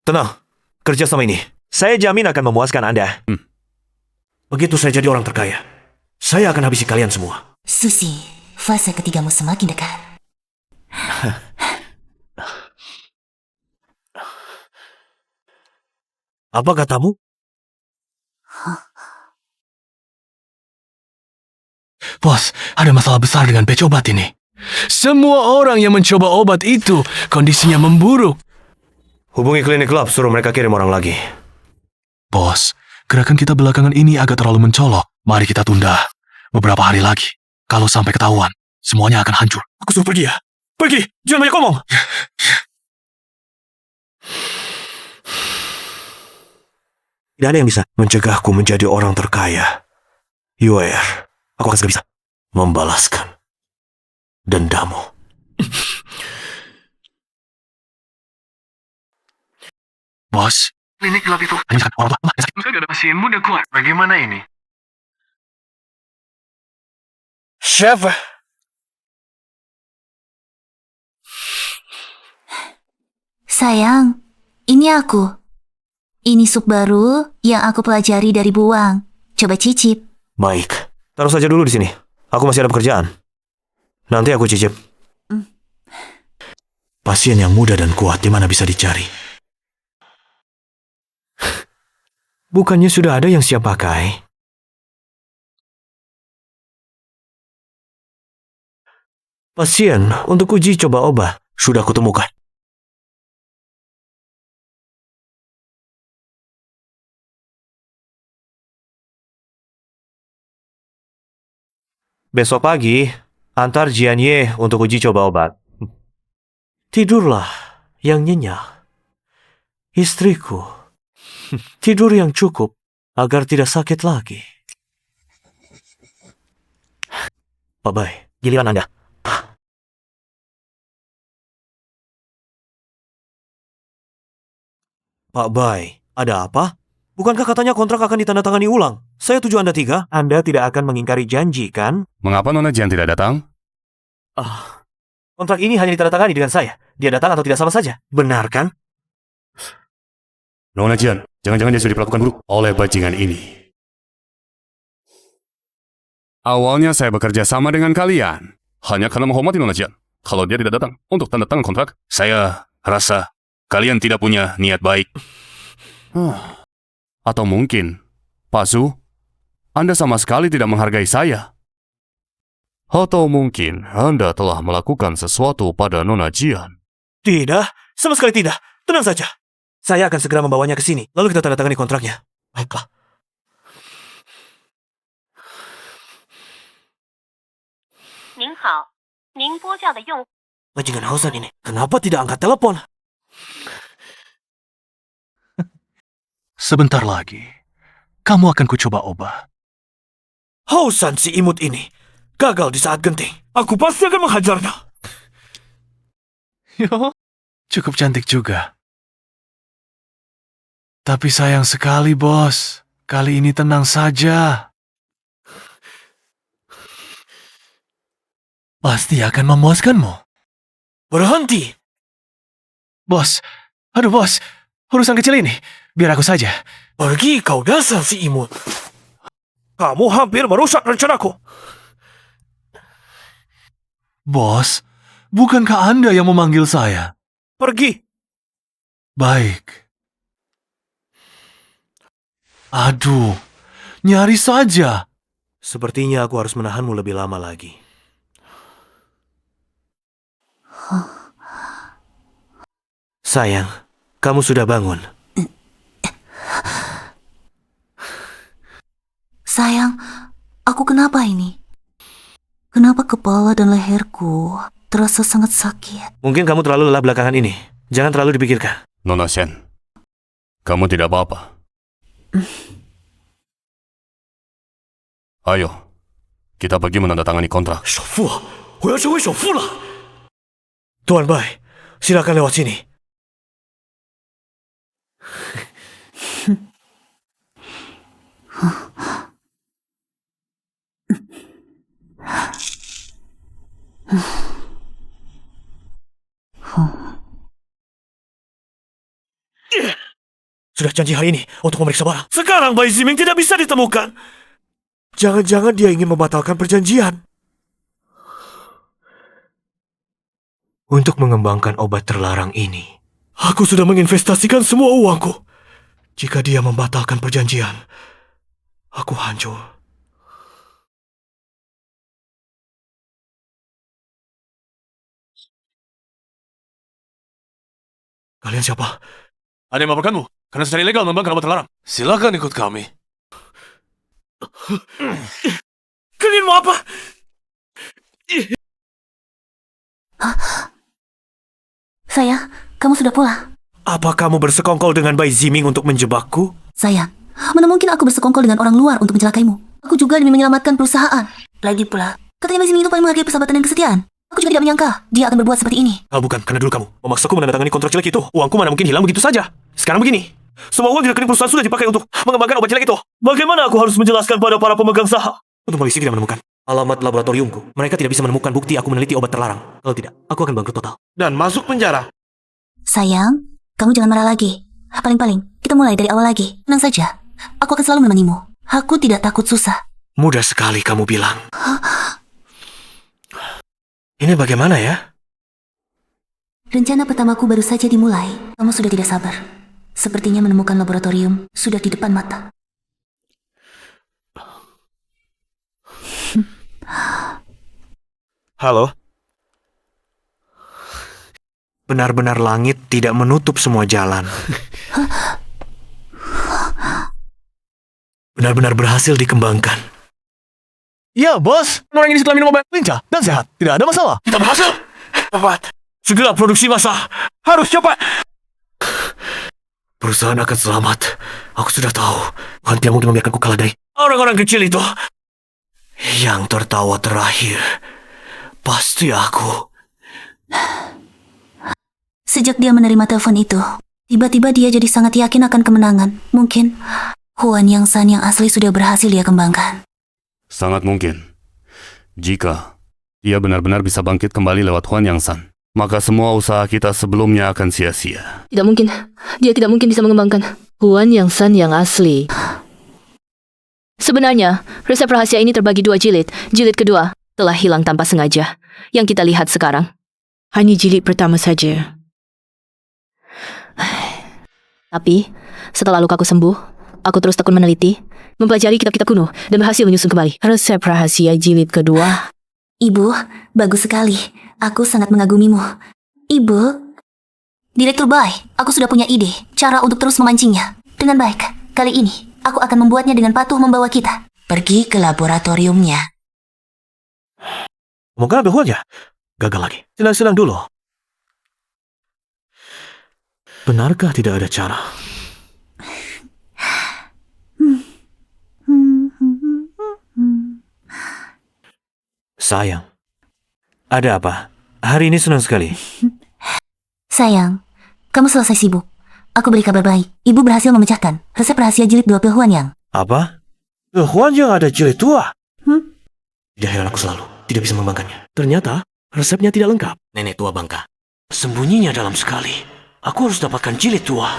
tenang. Kerja sama ini, saya jamin akan memuaskan Anda. Begitu saya jadi orang terkaya, saya akan habisi kalian semua. Susi, fase ketigamu semakin dekat. Apa katamu? Bos, ada masalah besar dengan batch obat ini. Semua orang yang mencoba obat itu kondisinya memburuk. Hubungi klinik lab, suruh mereka kirim orang lagi. Bos, gerakan kita belakangan ini agak terlalu mencolok. Mari kita tunda beberapa hari lagi. Kalau sampai ketahuan, semuanya akan hancur. Aku suruh pergi ya. Pergi, jangan banyak ngomong. Tidak ada yang bisa mencegahku menjadi orang terkaya. Yuer, aku akan segera bisa membalaskan dendammu. Bos, klinik gelap itu hanya orang tua yang sakit. Saya ada pasien muda kuat. Bagaimana ini? Chef, Sayang, ini aku. Ini sup baru yang aku pelajari dari Buang. Coba cicip. Baik, taruh saja dulu di sini. Aku masih ada pekerjaan. Nanti aku cicip. Pasien yang muda dan kuat di mana bisa dicari? Bukannya sudah ada yang siap pakai? Pasien untuk uji coba obat sudah kutemukan. Besok pagi, antar Jianye untuk uji coba obat. Tidurlah yang nyenyak. Istriku, tidur yang cukup agar tidak sakit lagi. Pak Bai, giliran Anda. Pak Bai, ada apa? Bukankah katanya kontrak akan ditandatangani ulang? Saya tuju Anda 3. Anda tidak akan mengingkari janji, kan? Mengapa Nona Jian tidak datang? Kontrak ini hanya ditandatangani dengan saya. Dia datang atau tidak sama saja. Benar, kan? Nona Jian, jangan-jangan dia sudah diperlakukan buruk oleh bajingan ini. Awalnya saya bekerja sama dengan kalian hanya karena menghormati Nona Jian. Kalau dia tidak datang untuk tanda tangan kontrak, saya rasa kalian tidak punya niat baik. Atau mungkin, Pak Su, Anda sama sekali tidak menghargai saya. Atau mungkin Anda telah melakukan sesuatu pada Nona Jian. Tidak, sama sekali tidak. Tenang saja. Saya akan segera membawanya ke sini, lalu kita tanda tangani kontraknya. Baiklah. Bajingan Hausan ini, kenapa tidak angkat telepon? sebentar lagi, kamu akan kucoba obat. Hausan si imut ini, gagal di saat genting. Aku pasti akan menghajarnya. Yo, cukup cantik juga. Tapi sayang sekali, bos. Kali ini tenang saja. Pasti akan memuaskanmu. Berhenti. Bos, aduh bos, urusan kecil ini, biar aku saja. Pergi kau dasar si imut. Kamu hampir merusak rencanaku. Bos, bukankah Anda yang memanggil saya? Pergi. Baik. Aduh, nyaris saja. Sepertinya aku harus menahanmu lebih lama lagi. Sayang, kamu sudah bangun. Sayang, aku kenapa ini? Kenapa kepala dan leherku terasa sangat sakit? Mungkin kamu terlalu lelah belakangan ini. Jangan terlalu dipikirkan. Nona Shen, kamu tidak apa-apa. Ayo, kita pergi menandatangani kontrak. Tuan Bai, silakan lewat sini. Sudah janji hari ini untuk memeriksa barang. Sekarang Bai Ziming tidak bisa ditemukan. Jangan-jangan dia ingin membatalkan perjanjian. Untuk mengembangkan obat terlarang ini, aku sudah menginvestasikan semua uangku. Jika dia membatalkan perjanjian, aku hancur. Kalian siapa? Ada yang melaporkanmu karena secara ilegal mengembangkan obat terlarang. Silakan ikut kami. Kalian mau apa? Sayang, kamu sudah pulang. Apa kamu bersekongkol dengan Bai Ziming untuk menjebakku? Sayang, mana mungkin aku bersekongkol dengan orang luar untuk mencelakaimu? Aku juga demi menyelamatkan perusahaan. Lagi pula, katanya Bai Ziming itu paling menghargai persahabatan dan kesetiaan. Aku juga tidak menyangka dia akan berbuat seperti ini. Bukan, karena dulu kamu memaksaku menandatangani kontrak jelek itu. Uangku mana mungkin hilang begitu saja. Sekarang begini, semua uang di rekening perusahaan sudah dipakai untuk mengembangkan obat jelek itu. Bagaimana aku harus menjelaskan pada para pemegang saham? Untuk polisi tidak menemukan alamat laboratoriumku. Mereka tidak bisa menemukan bukti aku meneliti obat terlarang. Kalau tidak, aku akan bangkrut total. Dan masuk penjara. Sayang, kamu jangan marah lagi. Paling-paling, kita mulai dari awal lagi. Tenang saja, aku akan selalu menemanimu. Aku tidak takut susah. Mudah sekali kamu bilang. Ini bagaimana ya? Rencana pertamaku baru saja dimulai. Kamu sudah tidak sabar. Sepertinya menemukan laboratorium sudah di depan mata. Halo? Benar-benar langit tidak menutup semua jalan. Benar-benar berhasil dikembangkan. Ya, bos. Orang ini setelah minum obat lincah dan sehat. Tidak ada masalah. Kita berhasil. Cepat. Segera produksi massa. Harus cepat. Perusahaan akan selamat. Aku sudah tahu. Tuhan tidak mungkin membiarkanku kalah dari orang-orang kecil itu. Yang tertawa terakhir pasti aku. Sejak dia menerima telepon itu, tiba-tiba dia jadi sangat yakin akan kemenangan. Mungkin Huan Yang San yang asli sudah berhasil dia kembangkan. Sangat mungkin. Jika dia benar-benar bisa bangkit kembali lewat Huan Yang San, maka semua usaha kita sebelumnya akan sia-sia. Tidak mungkin. Dia tidak mungkin bisa mengembangkan Huan Yang San yang asli. Sebenarnya, resep rahasia ini terbagi 2 jilid. Jilid kedua telah hilang tanpa sengaja. Yang kita lihat sekarang hanya jilid pertama saja. Tapi, setelah lukaku sembuh, aku terus tekun meneliti, mempelajari kitab-kitab kuno, dan berhasil menyusun kembali resep rahasia jilid kedua. Ibu, bagus sekali. Aku sangat mengagumimu. Ibu, Direktur Bai, aku sudah punya ide, cara untuk terus memancingnya. Dengan baik, kali ini, aku akan membuatnya dengan patuh membawa kita pergi ke laboratoriumnya. Mungkin ambil Huan ya? Gagal lagi. Senang-senang dulu. Benarkah tidak ada cara? Sayang, ada apa? Hari ini senang sekali. Sayang, kamu selesai sibuk. Aku beri kabar baik. Ibu berhasil memecahkan resep rahasia jilid 2 pil Huan Yang. Apa? Huan Yang ada jilid tua? Tidak heran aku selalu tidak bisa mengembangkannya. Ternyata resepnya tidak lengkap. Nenek tua bangka. Sembunyinya dalam sekali. Aku harus dapatkan jilid tua.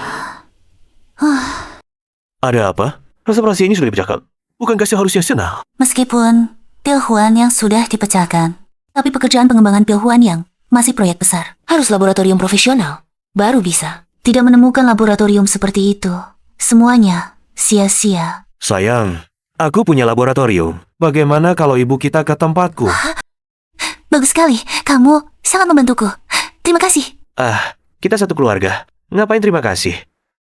Ada apa? Resep rahasia ini sudah dipecahkan. Bukankah seharusnya senang? Meskipun pil Huan Yang sudah dipecahkan, tapi pekerjaan pengembangan pil Huan Yang masih proyek besar. Harus laboratorium profesional. Baru bisa. Tidak menemukan laboratorium seperti itu. Semuanya sia-sia. Sayang, aku punya laboratorium. Bagaimana kalau ibu kita ke tempatku? Bagus sekali. Kamu sangat membantuku. Terima kasih. Kita satu keluarga. Ngapain terima kasih?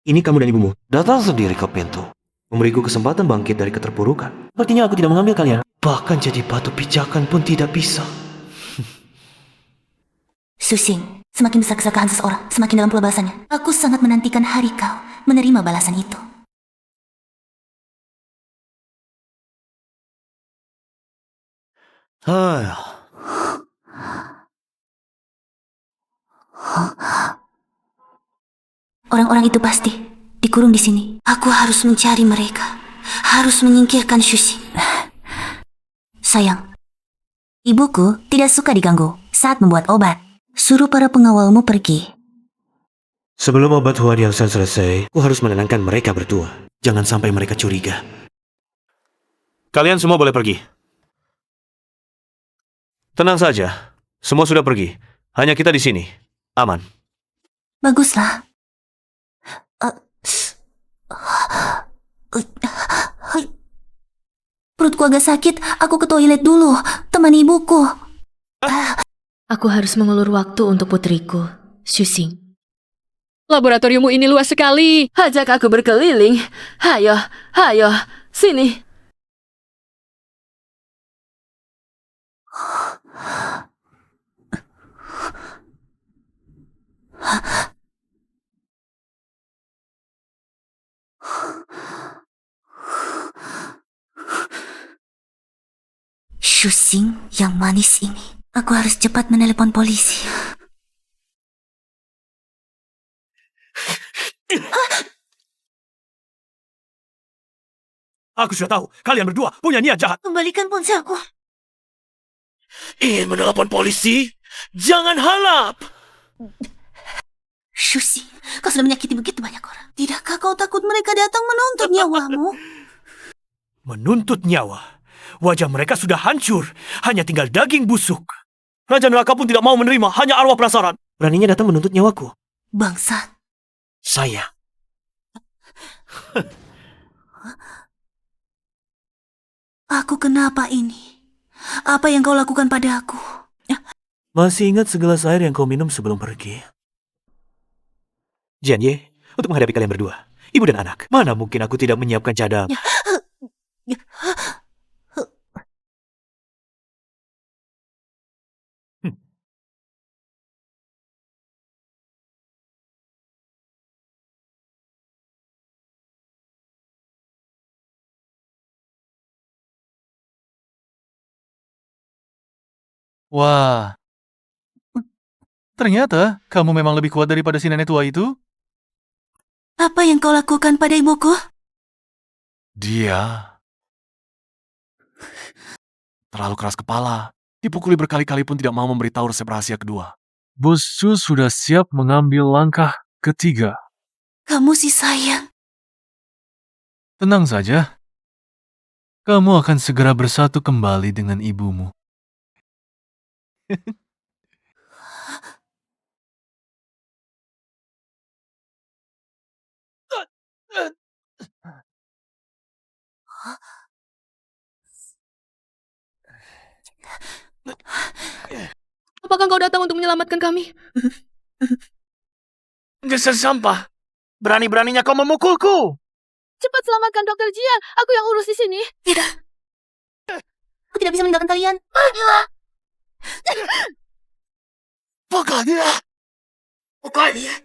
Ini kamu dan ibumu datang sendiri ke pintu. Memberiku kesempatan bangkit dari keterpurukan. Artinya aku tidak mengambil kalian. Bahkan jadi batu pijakan pun tidak bisa. Susing, semakin besar keserakahan seseorang, semakin dalam pula balasannya. Aku sangat menantikan hari kau menerima balasan itu. Orang-orang itu pasti dikurung di sini. Aku harus mencari mereka. Harus menyingkirkan Shushi. Sayang, ibuku tidak suka diganggu saat membuat obat. Suruh para pengawalmu pergi. Sebelum obat Huan Yang San selesai, aku harus menenangkan mereka berdua. Jangan sampai mereka curiga. Kalian semua boleh pergi. Tenang saja, semua sudah pergi. Hanya kita di sini. Aman. Baguslah. Perutku agak sakit. Aku ke toilet dulu. Temani ibuku. Aku harus mengulur waktu untuk putriku, Susing. Laboratoriummu ini luas sekali. Ajak aku berkeliling. Hayo, hayo, sini. Shusing yang manis ini. Aku harus cepat menelepon polisi. Aku sudah tahu, kalian berdua punya niat jahat. Kembalikan ponselku. Ingin menelepon polisi? Jangan halap! Shusi, kau sudah menyakiti begitu banyak orang. Tidakkah kau takut mereka datang menuntut nyawamu? Menuntut nyawa. Wajah mereka sudah hancur. Hanya tinggal daging busuk. Raja Neraka pun tidak mau menerima. Hanya arwah penasaran. Beraninya datang menuntut nyawaku. Bangsat. Saya. Aku kenapa ini? Apa yang kau lakukan pada aku? Masih ingat segelas air yang kau minum sebelum pergi? Jian Ye, untuk menghadapi kalian berdua, ibu dan anak, mana mungkin aku tidak menyiapkan cadang? Wah, ternyata kamu memang lebih kuat daripada si nenek tua itu. Apa yang kau lakukan pada ibuku? Dia terlalu keras kepala. Dipukuli berkali-kali pun tidak mau memberitahu resep rahasia kedua. Bos Chu sudah siap mengambil langkah ketiga. Kamu si sayang. Tenang saja. Kamu akan segera bersatu kembali dengan ibumu. Apakah kau datang untuk menyelamatkan kami? Geser sampah. Berani-beraninya kau memukulku. Cepat selamatkan Dr. Jian. Aku yang urus di sini. Tidak. Aku tidak bisa meninggalkan kalian. Pukul dia. Pukul dia.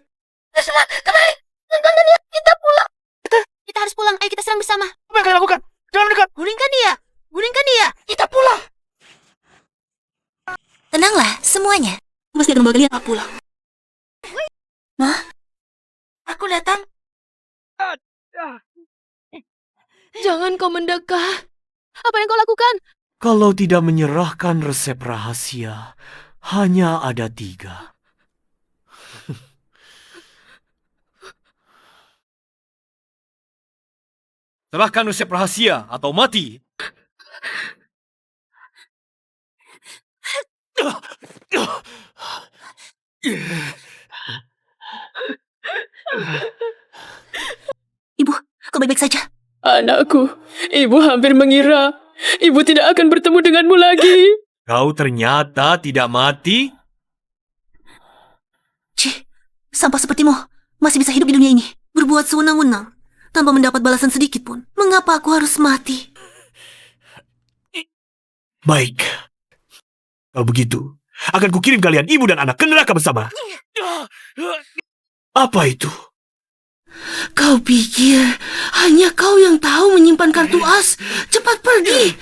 Semua, kembali. Tentang dia, kita pulang. Kita harus pulang. Ayo kita serang bersama. Apa yang kalian lakukan? Jangan mendekat. Gulingkan dia. Gulingkan dia. Kita pulang. Tenanglah, semuanya. Aku pasti akan membawa kalian pulang. Ma, aku datang. Jangan kau mendekat. Apa yang kau lakukan? Kalau tidak menyerahkan resep rahasia, hanya ada 3. Serahkan resep rahasia atau mati. Ibu, kau baik-baik saja? Anakku, ibu hampir mengira ibu tidak akan bertemu denganmu lagi. Kau ternyata tidak mati? Cih, sampah sepertimu masih bisa hidup di dunia ini. Berbuat sewenang-wenang, tanpa mendapat balasan sedikit pun. Mengapa aku harus mati? Baik. Kalau begitu, akan kukirim kalian ibu dan anak ke neraka bersama. Apa itu? Kau pikir hanya kau yang tahu menyimpan kartu as? Cepat pergi.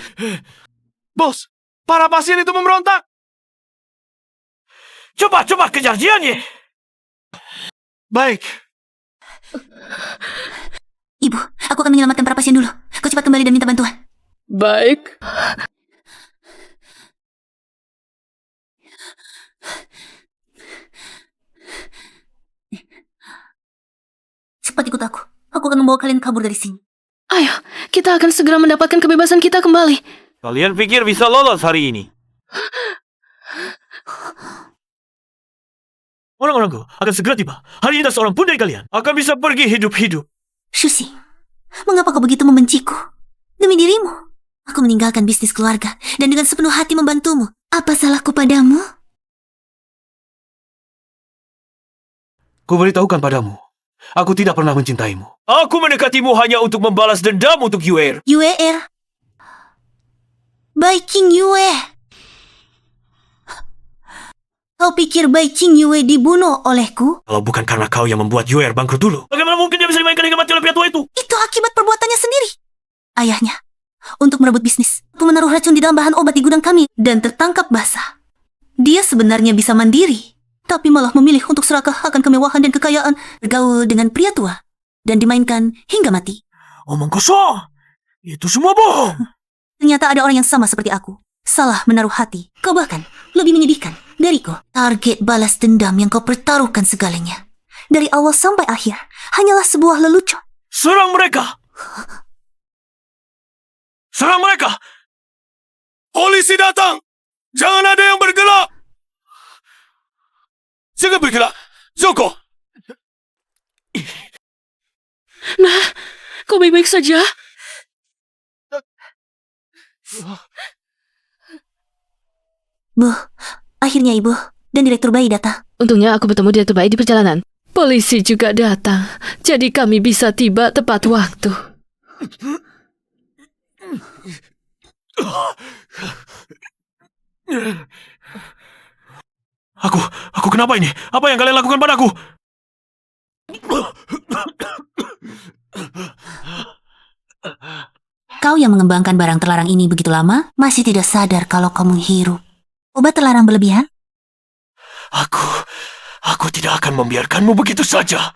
Bos, para pasien itu memberontak. Coba kejar Jian Ye. Baik. Ibu, aku akan menyelamatkan para pasien dulu. Kau cepat kembali dan minta bantuan. Baik. Cepat ikut aku. Aku akan membawa kalian kabur dari sini. Ayo, kita akan segera mendapatkan kebebasan kita kembali. Kalian pikir bisa lolos hari ini? Orang-orangku akan segera tiba. Hari ini tak seorang pun dari kalian akan bisa pergi hidup-hidup. Shusi, mengapa kau begitu membenciku? Demi dirimu, aku meninggalkan bisnis keluarga dan dengan sepenuh hati membantumu. Apa salahku padamu? Kuberitahukan padamu, aku tidak pernah mencintaimu. Aku mendekatimu hanya untuk membalas dendam untuk Yue. Yue. Bai King Yue. Kau pikir Bai King Yue dibunuh olehku? Kalau bukan karena kau yang membuat Yue bangkrut dulu. Bagaimana mungkin dia bisa dimainkan hingga mati oleh pria tua itu? Itu akibat perbuatannya sendiri. Ayahnya, untuk merebut bisnis, aku menaruh racun di dalam bahan obat di gudang kami dan tertangkap basah. Dia sebenarnya bisa mandiri, tapi malah memilih untuk serakah akan kemewahan dan kekayaan, bergaul dengan pria tua, dan dimainkan hingga mati. Omong kosong. Itu semua bohong. Ternyata ada orang yang sama seperti aku. Salah menaruh hati. Kau bahkan lebih menyedihkan dariku. Target balas dendam yang kau pertaruhkan segalanya. Dari awal sampai akhir, hanyalah sebuah lelucon. Serang mereka! Serang mereka! Polisi datang! Jangan ada yang bergerak! Jangan bergerak! Zoko! Nah, kau baik-baik saja? Bu, akhirnya ibu dan direktur bayi datang. Untungnya aku bertemu direktur bayi di perjalanan. Polisi juga datang, jadi kami bisa tiba tepat waktu. Aku kenapa ini? Apa yang kalian lakukan padaku? Kau yang mengembangkan barang terlarang ini begitu lama, masih tidak sadar kalau kau menghirup obat terlarang berlebihan? Aku tidak akan membiarkanmu begitu saja.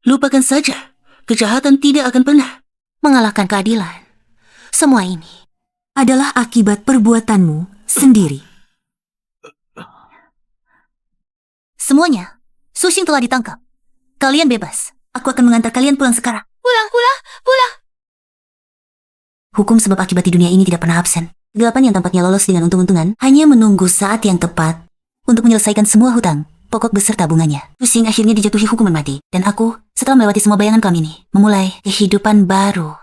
Lupakan saja, kejahatan tidak akan pernah mengalahkan keadilan. Semua ini adalah akibat perbuatanmu sendiri. Semuanya, Sushing telah ditangkap. Kalian bebas. Aku akan mengantar kalian pulang sekarang. Pulang. Hukum sebab akibat di dunia ini tidak pernah absen. Kegelapan yang tampaknya lolos dengan untung-untungan hanya menunggu saat yang tepat untuk menyelesaikan semua hutang, pokok beserta bunganya. Sushing akhirnya dijatuhi hukuman mati. Dan aku, setelah melewati semua bayangan kami ini, memulai kehidupan baru.